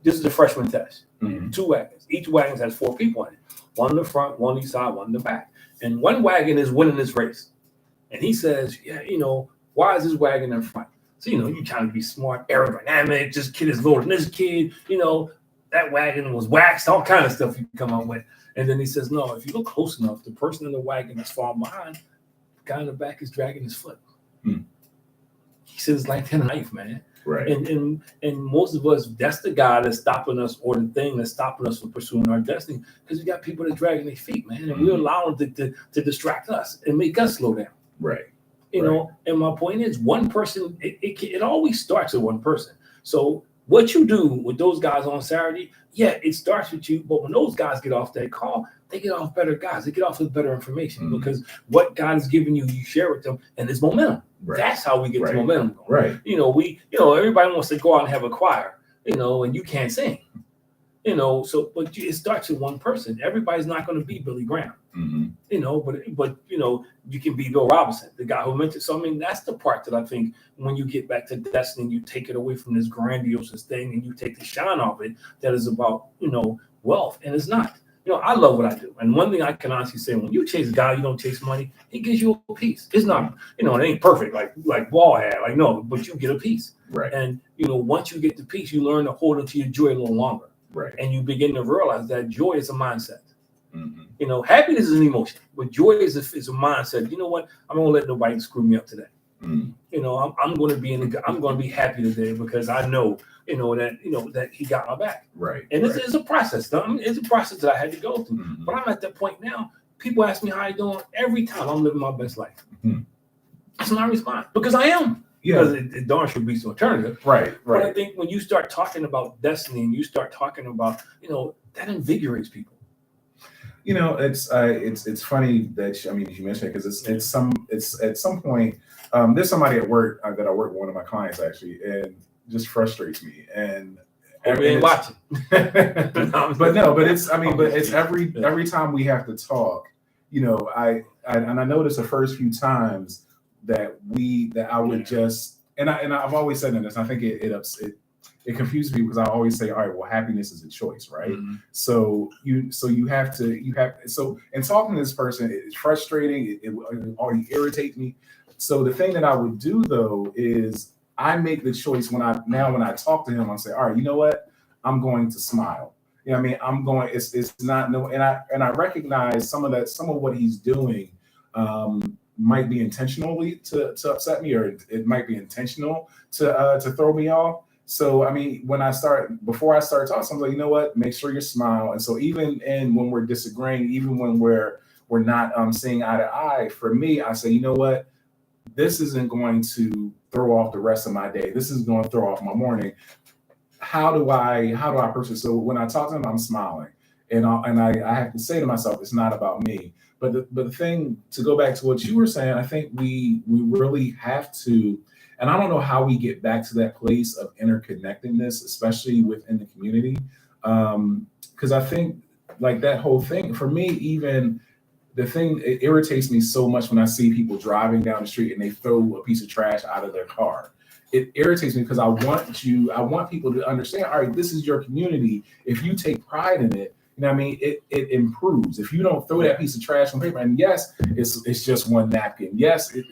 this is the freshman test. Mm-hmm. 2 wagons. Each wagon has 4 people in it. One in the front, one each side, one in the back. And one wagon is winning this race. And he says, why is this wagon in front? So, you're trying to be smart, aerodynamic, this kid is lower than this kid. That wagon was waxed, all kind of stuff you come up with. And then he says, no, if you look close enough, the person in the wagon that's falling behind, the guy in the back is dragging his foot. Hmm. He says, it's like 10 knife, man. Right. And most of us, that's the guy that's stopping us, or the thing that's stopping us from pursuing our destiny, because we got people that dragging their feet, man, and we're allowing them to distract us and make us slow down. Right. And my point is, one person, it always starts with one person. So what you do with those guys on Saturday, it starts with you, but when those guys get off that call, they get off better guys. They get off with better information, because what God has given you, you share with them, and there's momentum. Right. That's how we get to momentum going. Right. Everybody wants to go out and have a choir, and you can't sing, but it starts with one person. Everybody's not going to be Billy Graham, but you can be Bill Robinson, the guy who mentioned. So, that's the part that I think when you get back to destiny, you take it away from this grandiose thing and you take the shine off it that is about, wealth, and it's not. I love what I do. And one thing I can honestly say, when you chase God, you don't chase money. He gives you a peace. It's not, it ain't perfect like Ball had. No, but you get a peace. Right. And, once you get the peace, you learn to hold into your joy a little longer. Right. And you begin to realize that joy is a mindset. Mm-hmm. Happiness is an emotion, but joy is a mindset. You know what? I'm going to let nobody screw me up today. Mm-hmm. I'm going to be I'm going to be happy today because I know, that he got my back. Right. And it's a process. It's a process that I had to go through. Mm-hmm. But I'm at that point now. People ask me how you doing every time. I'm living my best life. Mm-hmm. That's my response, because I am. because it darn sure beats the alternative. Right. But I think when you start talking about destiny and you start talking about, that invigorates people. It's funny that you mentioned it, because it's at some point, there's somebody at work that I work with, one of my clients actually, and just frustrates me. And we ain't watching. but it's every time we have to talk, I noticed the first few times that I would just, and I've always said this, I think it confuses me, because I always say, all right, well, happiness is a choice, right? Mm-hmm. So you have and talking to this person, it's frustrating. It already irritates me. So the thing that I would do though is I make the choice when I talk to him, I say, all right, you know what? I'm going to smile. I'm going, it's not no, and I recognize some of what he's doing might be intentionally to upset me, or it might be intentional to throw me off. So, before I start talking, I'm like, you know what, make sure you smile. And so even when we're disagreeing, even when we're not seeing eye to eye, for me, I say, you know what, this isn't going to throw off the rest of my day. This is going to throw off my morning. How do I pursue? So when I talk to him, I'm smiling, and I have to say to myself, it's not about me. But the thing, to go back to what you were saying, I think we really have to, and I don't know how we get back to that place of interconnectedness, especially within the community, because I think like that whole thing for me, even the thing, it irritates me so much when I see people driving down the street and they throw a piece of trash out of their car. It irritates me because I want people to understand, all right, this is your community. If you take pride in it, it improves. If you don't throw that piece of trash on paper, and yes, it's just one napkin. Yes, it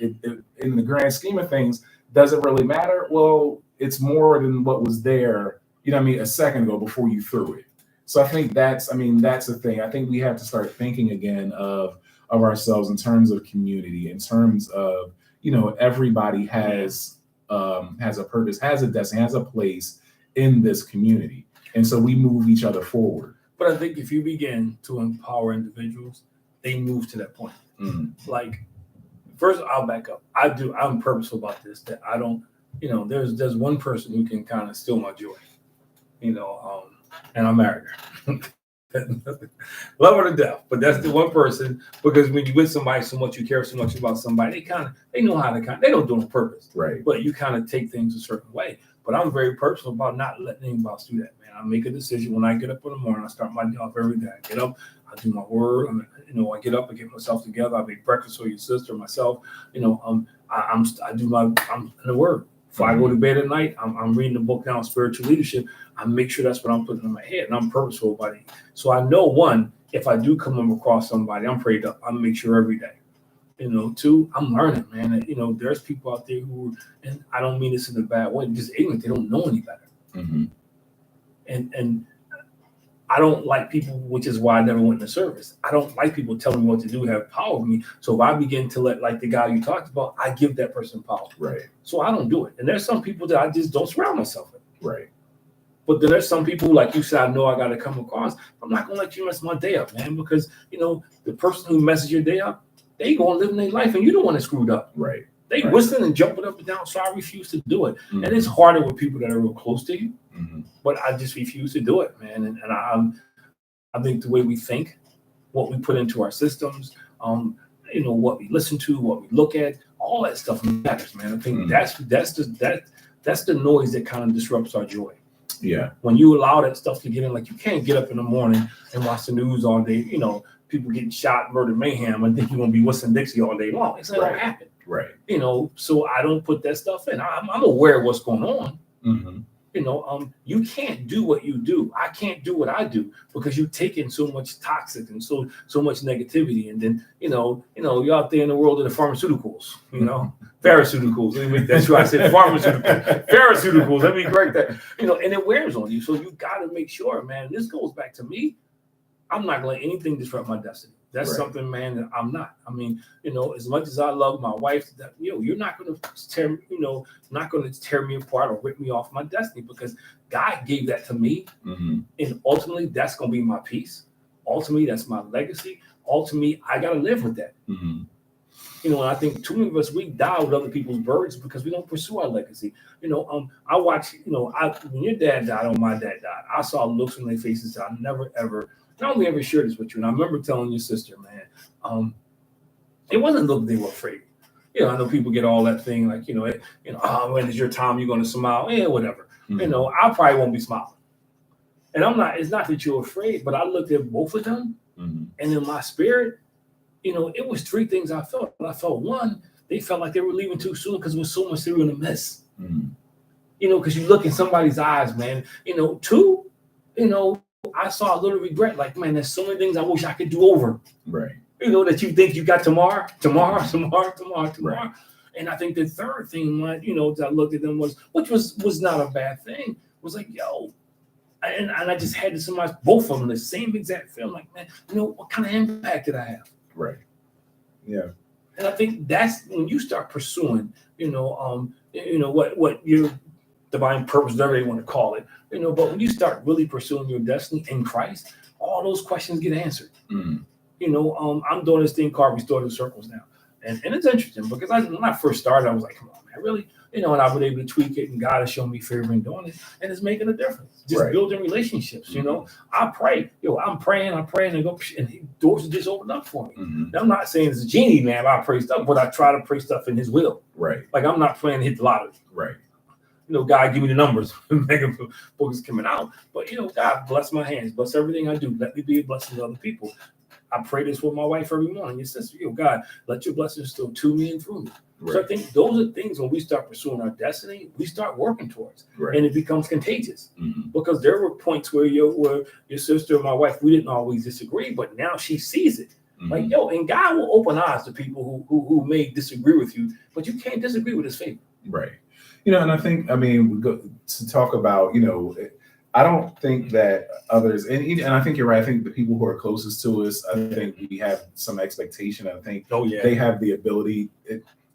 in the grand scheme of things, does it really matter? Well, it's more than what was there, a second ago before you threw it. So I think that's the thing. I think we have to start thinking again of ourselves in terms of community, in terms of, everybody has a purpose, has a destiny, has a place in this community. And so we move each other forward. But I think if you begin to empower individuals, they move to that point. Mm-hmm. Like, first, I'll back up. I'm purposeful about this, that I don't, there's one person who can kind of steal my joy, and I'm married her. Love her to death, but that's the one person, because when you with somebody so much, you care so much about somebody, they know how to they don't do it on purpose, right? But you kind of take things a certain way. But I'm very personal about not letting anybody do that, man. I make a decision when I get up in the morning. I start my day off every day. I get up, I do my word. I get up, I get myself together. I make breakfast for your sister, myself. I'm in the word. Before I go to bed at night, I'm reading the book now, Spiritual Leadership. I make sure that's what I'm putting in my head, and I'm purposeful about it. So I know, one, if I do come across somebody, I'm prayed up. I make sure every day. Two, I'm learning, man. And, there's people out there who, and I don't mean this in a bad way, just ignorant. They don't know any better. Mm-hmm. And I don't like people, which is why I never went into service. I don't like people telling me what to do, have power over me. So if I begin to let, like the guy you talked about, I give that person power. Right. So I don't do it. And there's some people that I just don't surround myself with. Right. But then there's some people, like you said, I know I got to come across. I'm not going to let you mess my day up, man, because, the person who messes your day up, they going to live in their life and you're the one that screwed up. Right. They whistling and jumping up and down, so I refuse to do it. Mm-hmm. And it's harder with people that are real close to you, mm-hmm. but I just refuse to do it, man. And I think the way we think, what we put into our systems, what we listen to, what we look at, all that stuff matters, man. I think mm-hmm. that's the noise that kind of disrupts our joy. Yeah. When you allow that stuff to get in, like you can't get up in the morning and watch the news all day, people getting shot, murder, mayhem, and think you're going to be whistling Dixie all day long. It's not going to happen. Right. So I don't put that stuff in. I'm aware of what's going on. Mm-hmm. You can't do what you do. I can't do what I do because you take in so much toxic and so much negativity. And then, you're out there in the world of the pharmaceuticals, pharmaceuticals. That's why I said pharmaceuticals. Pharmaceuticals. Let me correct that. And it wears on you. So you got to make sure, man, this goes back to me. I'm not going to let anything disrupt my destiny. That's something, man, that I'm not. As much as I love my wife, that you're not going to tear me apart or rip me off my destiny, because God gave that to me, mm-hmm. and ultimately that's going to be my peace. Ultimately, that's my legacy. Ultimately, I got to live with that. Mm-hmm. You know, and I think too many of us, we die with other people's burdens because we don't pursue our legacy. You know, I watch, you know, when your dad died or my dad died, I saw looks on their faces that I never ever, not only ever shared this with you. And I remember telling your sister, man, it wasn't look they were afraid. You know, I know people get all that thing like, oh, when is your time? You're going to smile? Yeah, whatever. Mm-hmm. You know, I probably won't be smiling. And it's not that you're afraid, but I looked at both of them, mm-hmm. and in my spirit, you know, it was three things I felt. I felt one, they felt like they were leaving too soon because there was so much they were going to miss. Mm-hmm. You know, because you look in somebody's eyes, man. You know, two, you know, I saw a little regret. Like, man, there's so many things I wish I could do over. Right. You know, that you think you got tomorrow. Right. And I think the third thing, you know, that I looked at them which was not a bad thing, was like, yo, and I just had to summarize both of them the same exact feeling. Like, man, you know, what kind of impact did I have? Right. Yeah. And I think that's when you start pursuing, you know, what your divine purpose, whatever you want to call it, you know. But when you start really pursuing your destiny in Christ, all those questions get answered. Mm-hmm. You know, I'm doing this thing called Restorative Circles now. And it's interesting because when I first started, I was like, come on, man, really? You know, and I've been able to tweak it, and God has shown me favor in doing it, and it's making a difference. Just building relationships, you know. I pray, I'm praying, and doors just open up for me. Mm-hmm. Now, I'm not saying it's a genie, man, I pray stuff, but I try to pray stuff in His will. Right. Like, I'm not praying to hit the lottery. Right. You know, God, give me the numbers, mega books coming out. But, you know, God, bless my hands, bless everything I do. Let me be a blessing to other people. I pray this with my wife every morning. Your sister, God, let your blessings flow to me and through me. Right. So I think those are things when we start pursuing our destiny, we start working towards, and it becomes contagious. Mm-hmm. Because there were points where your sister and my wife, we didn't always disagree, but now she sees it. Mm-hmm. Like, and God will open eyes to people who may disagree with you, but you can't disagree with His favor. Right. You know, and I think, we go to talk about, you know, I don't think that others, and I think you're right. I think the people who are closest to us, I think we have some expectation. I think they have the ability,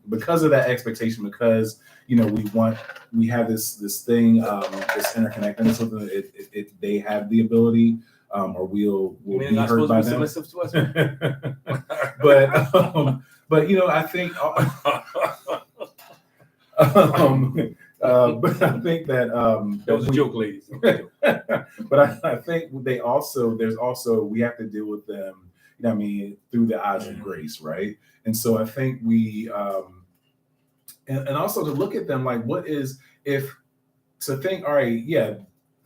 because of that expectation, because, you know, we have this thing, this interconnectedness with them. They have the ability, or we'll be hurt by them. To us? But you know, I think. But I think that that was a joke, ladies. But I think there's also we have to deal with them, you know what I mean, through the eyes of grace, right? And so I think we and also to look at them like, what is, if to think, all right, yeah,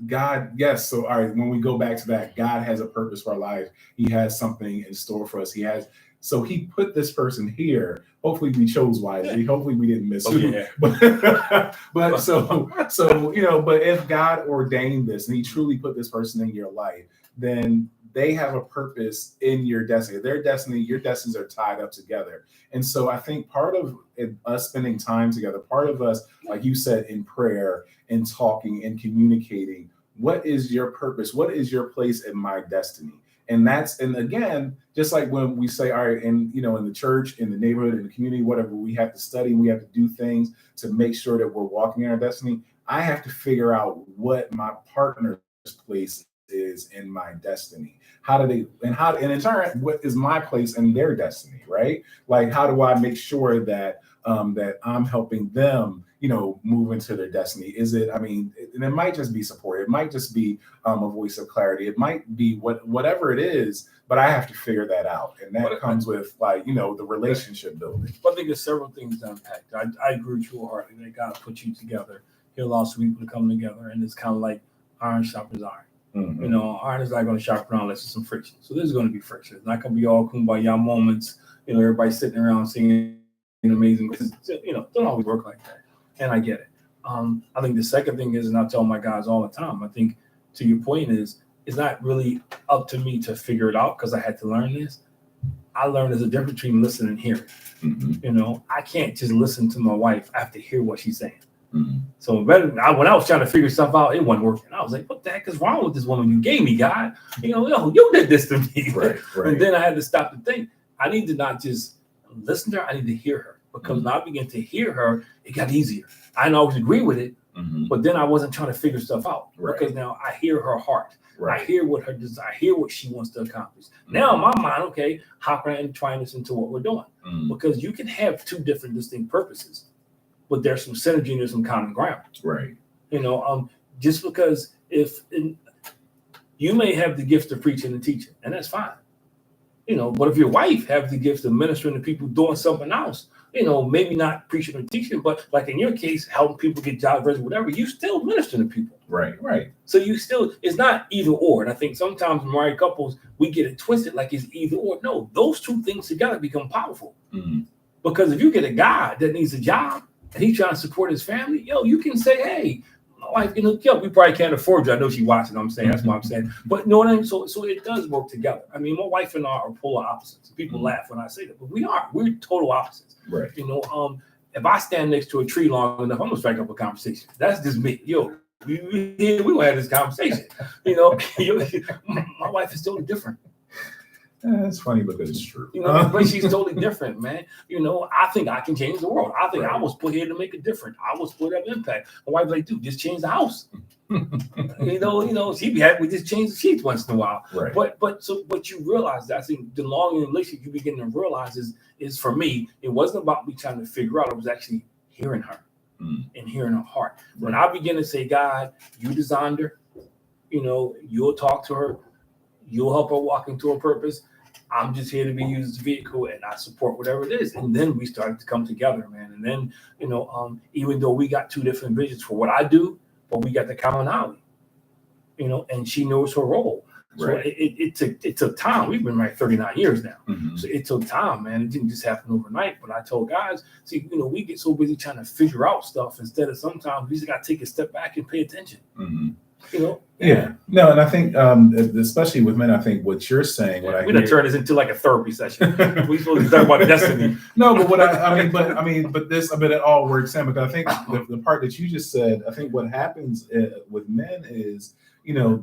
God, yes. So all right, when we go back to that, God has a purpose for our lives. He has something in store for us. So He put this person here. Hopefully we chose wisely. Hopefully we didn't miss it. Yeah. But so you know, but if God ordained this and He truly put this person in your life, then they have a purpose in your destiny. Their destiny, your destinies are tied up together. And so I think part of us spending time together, part of us, like you said, in prayer and talking and communicating, what is your purpose? What is your place in my destiny? And again, just like when we say, all right, and you know, in the church, in the neighborhood, in the community, whatever, we have to study, we have to do things to make sure that we're walking in our destiny. I have to figure out what my partner's place is in my destiny. And in turn, what is my place in their destiny, right? Like, how do I make sure that that I'm helping them, you know, move into their destiny? Is it, and it might just be support. It might just be a voice of clarity. It might be whatever it is, but I have to figure that out. And that comes with, like, you know, the relationship building. I think there's several things to unpack. I agree with you wholeheartedly that God put you together. He'll allow some people to come together, and it's kind of like iron sharpens iron. Mm-hmm. You know, iron is not going to sharpen around unless there's some friction. So there's going to be friction. It's not going to be all kumbaya moments. You know, everybody sitting around singing amazing. You know, don't always work like that. And I get it. I think the second thing is, and I tell my guys all the time, I think to your point is, it's not really up to me to figure it out because I had to learn this. I learned there's a difference between listening and hearing. Mm-hmm. You know, I can't just listen to my wife. I have to hear what she's saying. Mm-hmm. So when I was trying to figure stuff out, it wasn't working. I was like, what the heck is wrong with this woman you gave me, God? You know, you did this to me. Right. And then I had to stop to think. I need to not just listen to her. I need to hear her. Because when I began to hear her, it got easier. I didn't always agree with it, But then I wasn't trying to figure stuff out Right. because now I hear her heart. Right. I hear what her desire, I hear what she wants to accomplish. Now in my mind, okay, how can I entwine this into what we're doing? Because you can have two different distinct purposes, but there's some synergy and there's some common ground. Right. Just because you may have the gift of preaching and teaching, and that's fine. But if your wife has the gift of ministering to people doing something else, maybe not preaching or teaching, but like in your case, helping people get jobs, whatever, you still minister to people. Right. Right. So it's not either or. And I think sometimes married couples, we get it twisted like it's either or. No, those two things together become powerful. Because if you get a guy that needs a job and he's trying to support his family, you can say, hey, my wife, we probably can't afford you. I know she's watching. I'm saying that's what I'm saying. But no, what I mean? So it does work together. I mean, my wife and I are polar opposites. People laugh when I say that, but we're total opposites. Right. If I stand next to a tree long enough, I'm gonna strike up a conversation. That's just me. We will have this conversation. My wife is totally different. It's funny because it's true. But she's totally different, man. I think I can change the world. I think I was put here to make a difference. I was put up impact. My wife's like, dude, just change the house. She'd be happy with just change the sheets once in a while. Right. But you realize that I think the longer relationship you begin to realize is for me, it wasn't about me trying to figure out. It was actually hearing her and hearing her heart. Right. When I begin to say, God, you designed her, you'll talk to her, you'll help her walk into her purpose. I'm just here to be used as a vehicle, and I support whatever it is. And then we started to come together, man. And then, even though we got two different visions for what I do, but we got the commonality, and she knows her role. Right. So it took time. We've been married 39 years now. So it took time, man. It didn't just happen overnight. But I told guys, see, we get so busy trying to figure out stuff instead of sometimes we just got to take a step back and pay attention. Yeah. No, and I think, especially with men, I think what you're saying, we're gonna turn this into like a therapy session. We supposed to talk about destiny. No, but but it all works in because I think the part that you just said, I think what happens with men is,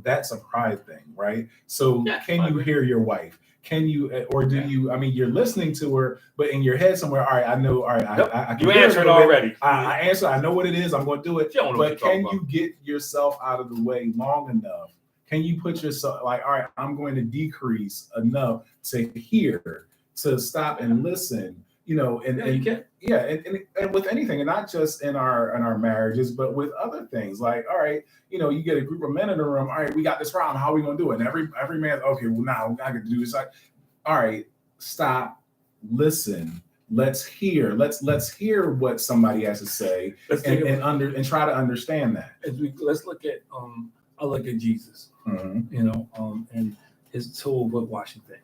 that's a pride thing, right? So can you hear your wife? Can you, or do you? I mean, you're listening to her, but in your head somewhere, all right, I know, all right, I can. You answered already. I answer. I know what it is. I'm going to do it. But can you get yourself out of the way long enough? Can you put yourself all right, I'm going to decrease enough to hear, to stop and listen, and you can. And with anything, and not just in our marriages, but with other things. Like, all right, you get a group of men in the room. All right, we got this problem. How are we gonna do it? And every man, okay, well now I get to do this. Like, all right, stop, listen. Let's hear. Let's hear what somebody has to say, and try to understand that. Let's look at I look at Jesus, and his whole foot washing thing.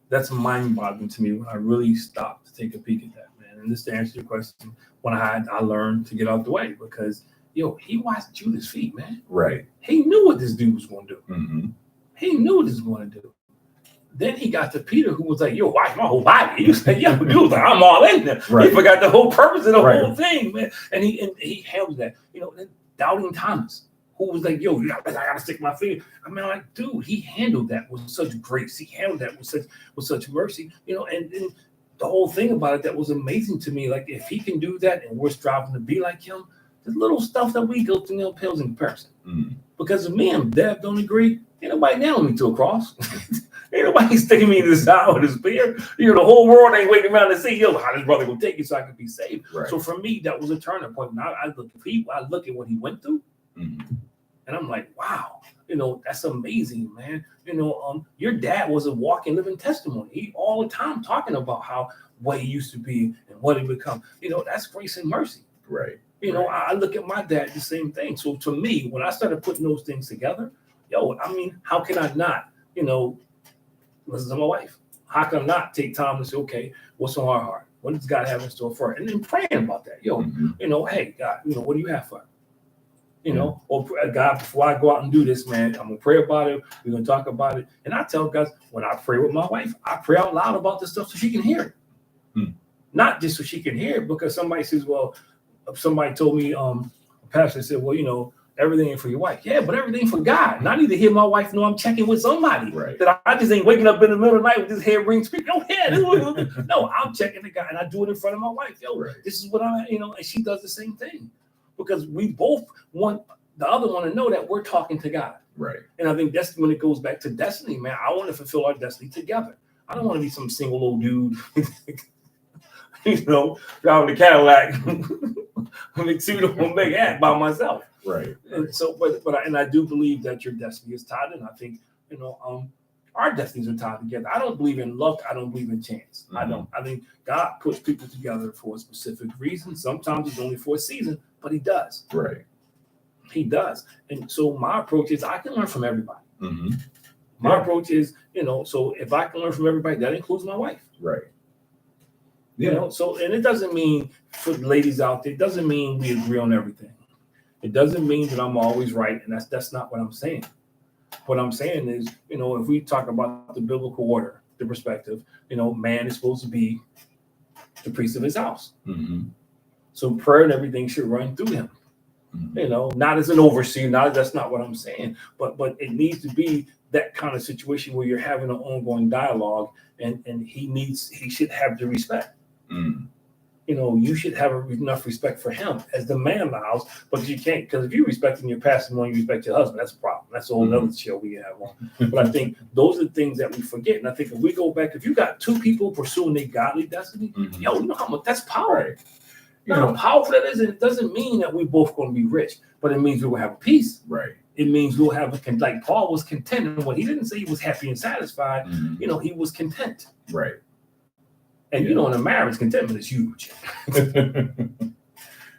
That's mind-boggling to me when I really stopped to take a peek at that, man. And just to answer your question, when I learned to get out the way because, he washed Judas' feet, man. Right. He knew what this dude was going to do. He knew what he was going to do. Then he got to Peter, who was like, wash my whole body. He said, dude was like, I'm all in there. Right. He forgot the whole purpose of the whole thing, man. And he handled that. Then doubting Thomas, who was like, I gotta stick my finger. I mean, like, dude, he handled that with such grace. He handled that with such mercy, and the whole thing about it that was amazing to me. Like, if he can do that and we're striving to be like him, the little stuff that we go through pales in comparison. Because if me and Dev don't agree, ain't nobody nailing me to a cross. Ain't nobody sticking me in the side with a spear. The whole world ain't waiting around to see, how this brother will take it so I can be saved. Right. So for me, that was a turning point. Now I look at what he went through. And I'm like, wow, that's amazing, man. Your dad was a walking, living testimony. He all the time talking about what he used to be and what he become. That's grace and mercy. Right. I look at my dad, the same thing. So to me, when I started putting those things together, how can I not, listen to my wife? How can I not take time to say, okay, what's on our heart? What does God have in store for her? And then praying about that. Hey, God, what do you have for her? Or God, before I go out and do this, man, I'm gonna pray about it. We're gonna talk about it. And I tell guys, when I pray with my wife, I pray out loud about this stuff so she can hear it. Not just so she can hear it, because somebody says, well, somebody told me, a pastor said, well, everything ain't for your wife. Yeah, but everything for God. And I need to hear my wife know I'm checking with somebody. Right. That I just ain't waking up in the middle of the night with this hair ring screaming. No, I'm checking the guy, and I do it in front of my wife. This is what and she does the same thing. because we both want the other one to know that we're talking to God. Right. And I think that's when it goes back to destiny, man. I want to fulfill our destiny together. I don't want to be some single old dude, driving a Cadillac, big hat by myself. Right. And so, but I do believe that your destiny is tied in. I think, our destinies are tied together. I don't believe in luck. I don't believe in chance. I don't. I think God puts people together for a specific reason. Sometimes it's only for a season, but He does. Right. He does. And so my approach is I can learn from everybody. Mm-hmm. My approach is, so if I can learn from everybody, that includes my wife. Right. Yeah. So, and it doesn't mean, for the ladies out there, it doesn't mean we agree on everything. It doesn't mean that I'm always right. And that's not what I'm saying. What I'm saying is, if we talk about the biblical order, the perspective, man is supposed to be the priest of his house. Mm-hmm. So prayer and everything should run through him. Mm-hmm. Not as an overseer, that's not what I'm saying, but it needs to be that kind of situation where you're having an ongoing dialogue, and he should have the respect. Mm. You should have enough respect for him as the man of the house, but you can't, because if you respecting your pastor more than you respect your husband, that's a problem. That's a whole other show we have on. But I think those are the things that we forget. And I think if we go back, if you got two people pursuing their godly destiny, you know how much that's power. Right. How powerful that is. It doesn't mean that we're both going to be rich, but it means we will have a peace. Right. It means we'll have like Paul was content. And what he didn't say he was happy and satisfied, he was content. Right. And in a marriage, contentment is huge.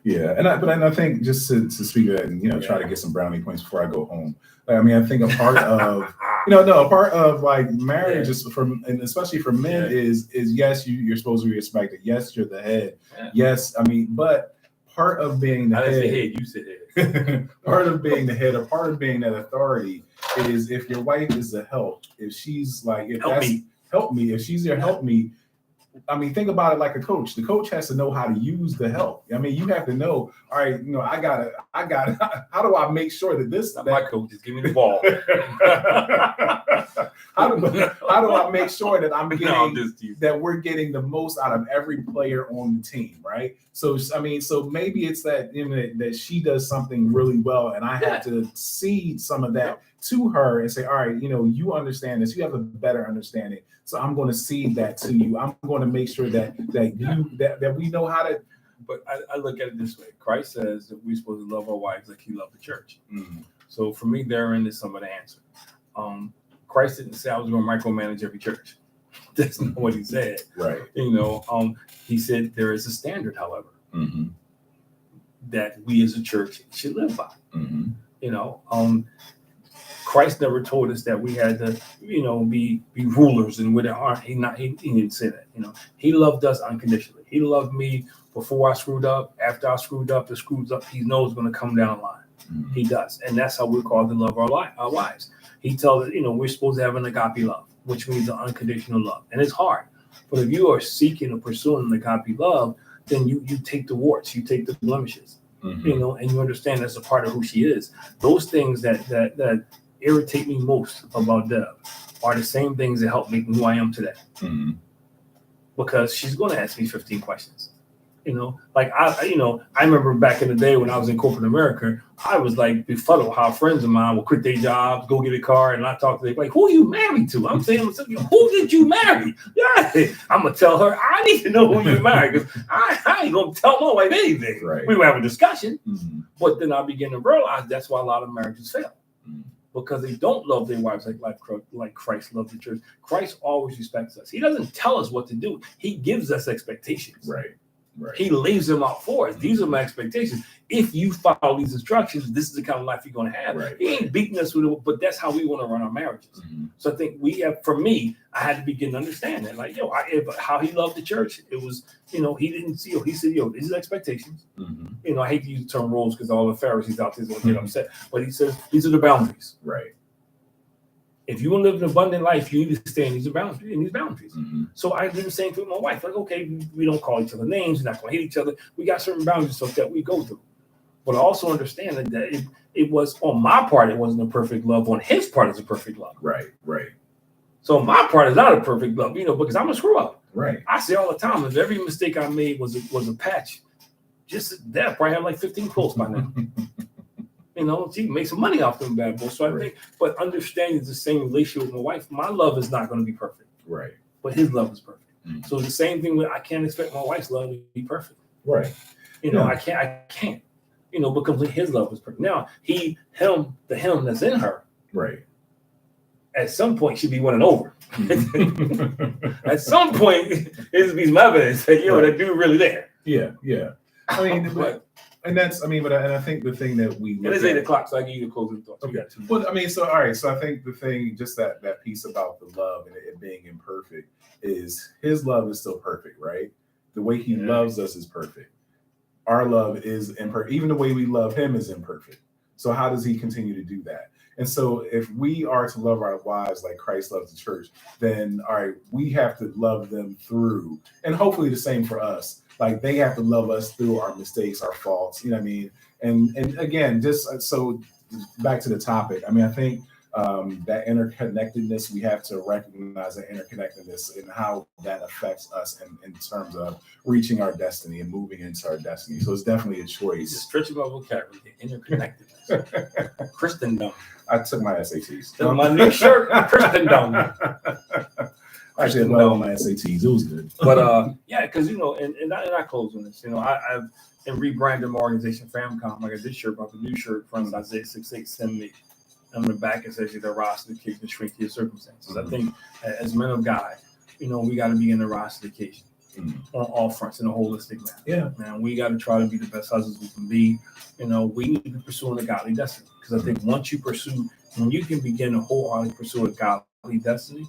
Yeah, and I think just to speak of that and try to get some brownie points before I go home. I think a part of a part of like marriage is and especially for men is yes, you're supposed to be respected. Yes, you're the head. Yeah. Yes, but part of being the head, you said head. Part of being the head, or part of being that authority is if your wife is a help. If she's like, help me. If she's there, help me. Think about it like a coach. The coach has to know how to use the help. You have to know, all right, I got it. How do I make sure that my coach is giving me the ball? How do I make sure that I'm getting that we're getting the most out of every player on the team, right? So maybe it's that that she does something really well, and I have to cede some of that to her and say, all right, you understand this, you have a better understanding. So I'm going to cede that to you. I'm going to make sure that we know how to. But I look at it this way: Christ says that we're supposed to love our wives like He loved the church. Mm-hmm. So for me, therein is some of the answer. Christ didn't say I was going to micromanage every church. That's not what He said. Right. He said there is a standard, however, that we as a church should live by. Mm-hmm. Christ never told us that we had to, be rulers and where there aren't. He didn't say that. He loved us unconditionally. He loved me before I screwed up. After I screwed up, the screws up. He knows going to come down the line. Mm-hmm. He does, and that's how we're called to love our wives. He tells us, we're supposed to have an agape love, which means an unconditional love, and it's hard. But if you are seeking or pursuing an agape love, then you take the warts, you take the blemishes, and you understand that's a part of who she is. Those things that irritate me most about Deb are the same things that help make me who I am today. Mm-hmm. Because she's going to ask me 15 questions. I remember back in the day when I was in corporate America, I was like befuddled how friends of mine would quit their jobs, go get a car, and I talk to them like, "Who are you married to?" I'm saying, "Who did you marry?" Yeah, I'm gonna tell her I need to know who you married because I ain't gonna tell my wife anything. Right. We will have a discussion, but then I begin to realize that's why a lot of marriages fail. Because they don't love their wives like Christ loved the church. Christ always respects us. He doesn't tell us what to do. He gives us expectations. Right. He lays them out for us. These are my expectations. If you follow these instructions, this is the kind of life you're going to have. Right. He ain't beating us with it, but that's how we want to run our marriages. Mm-hmm. So I think for me, I had to begin to understand that. Like, how he loved the church. It was, he didn't see, he said, these are expectations. Mm-hmm. I hate to use the term rules because all the Pharisees out there will get upset. But he says, these are the boundaries. Right. If you want to live an abundant life, you need to stay in these boundaries. Mm-hmm. So I did the same thing with my wife. Like, okay, we don't call each other names. We're not going to hate each other. We got certain boundaries that we go through. But I also understand that it was on my part, it wasn't a perfect love. On his part, it's a perfect love. Right. So my part is not a perfect love, because I'm a screw up. Right. I say all the time, if every mistake I made was a patch, just that probably have like 15 quotes by now. You know, she makes some money off them bad boys. So I think, but understanding the same relationship with my wife, my love is not going to be perfect. Right. But his love is perfect. Mm-hmm. So it's the same thing with I can't expect my wife's love to be perfect. Right. You know, I can't. You know, because his love is perfect. Now, the him that's in her, right, at some point should be winning over. At some point, it should be some evidence that that dude really there. Yeah. I mean, and I think the thing that we it is 8 o'clock, so I give you the closing thoughts. Okay. Well, I mean, so all right. So I think the thing, just that piece about the love and it being imperfect, is his love is still perfect, right? The way he loves us is perfect. Our love is imperfect. Even the way we love him is imperfect. So how does he continue to do that? And so if we are to love our wives like Christ loves the church, then all right, we have to love them through, and hopefully the same for us. Like they have to love us through our mistakes, our faults, you know what I mean? And again, just so back to the topic, I mean, I think that interconnectedness, we have to recognize that interconnectedness and how that affects us in terms of reaching our destiny and moving into our destiny. So it's definitely a choice. Just stretching my vocabulary, interconnectedness. Christendom. I took my SATs. My new shirt, Christendom. I did well on my SATs. It was good. But because and I close on this. I've rebranded my organization, FamCom. I got this shirt, but the new shirt from Isaiah 6:8 send me. On the back, it says the roster of the occasion, shrink to your circumstances. I think as men of God, we got to be in the roster of the occasion on all fronts in a holistic manner. Yeah, man, we got to try to be the best husbands we can be. We need to be pursuing a godly destiny, because I think when you can begin to wholeheartedly pursue a godly destiny,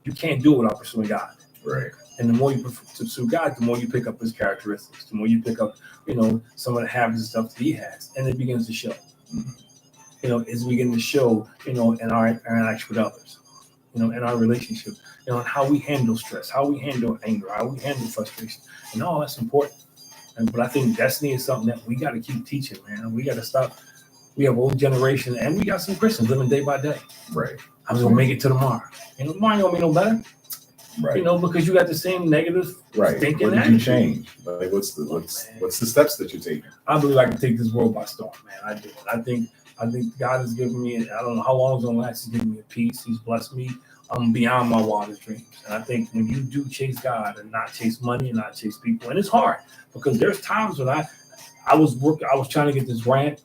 you can't do it without pursuing God. Right. And the more you pursue God, the more you pick up his characteristics, the more you pick up, some of the habits and stuff that he has, and it begins to show. As we begin to show, in our interaction with others, in our relationship, and how we handle stress, how we handle anger, how we handle frustration, and all that's important. But I think destiny is something that we got to keep teaching, man. We got to stop. We have old generation, and we got some Christians living day by day. Right. I was gonna make it to tomorrow. Tomorrow ain't gonna be no better. Right. Because you got the same negative thinking. What did you change? Like, what's the steps that you're taking? I believe I can take this world by storm, man. I do. I think God has given me, I don't know how long it's going to last, he's given me a peace. He's blessed me beyond my wildest dreams. And I think when you do chase God and not chase money and not chase people, and it's hard, because there's times when I was trying to get this grant,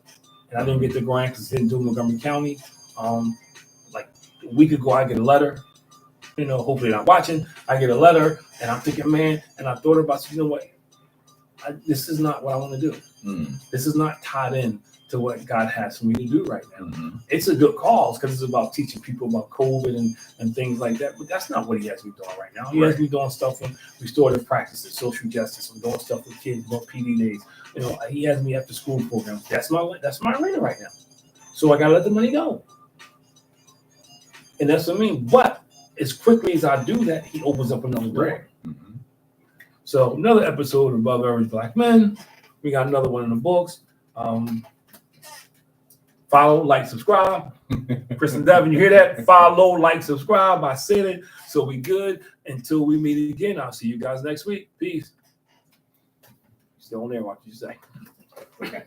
and I didn't get the grant because it didn't do Montgomery County. Like a week ago, I get a letter, hopefully not watching. I get a letter, and I'm thinking, man, and I thought about, what? This is not what I want to do. This is not tied in to what God has for me to do right now. It's a good cause because it's about teaching people about COVID and things like that. But that's not what he has me doing right now. He has me doing stuff in restorative practices, social justice. I'm doing stuff with kids, about PD days. He has me after school programs. That's my arena right now. So I gotta let the money go. And that's what I mean. But as quickly as I do that, he opens up another door. So another episode of Above Average Black Men. We got another one in the books. Follow, like, subscribe. Chris and Devin, you hear that? Follow, like, subscribe. I said it. So we good until we meet again. I'll see you guys next week. Peace. Still on there, what you say? Okay.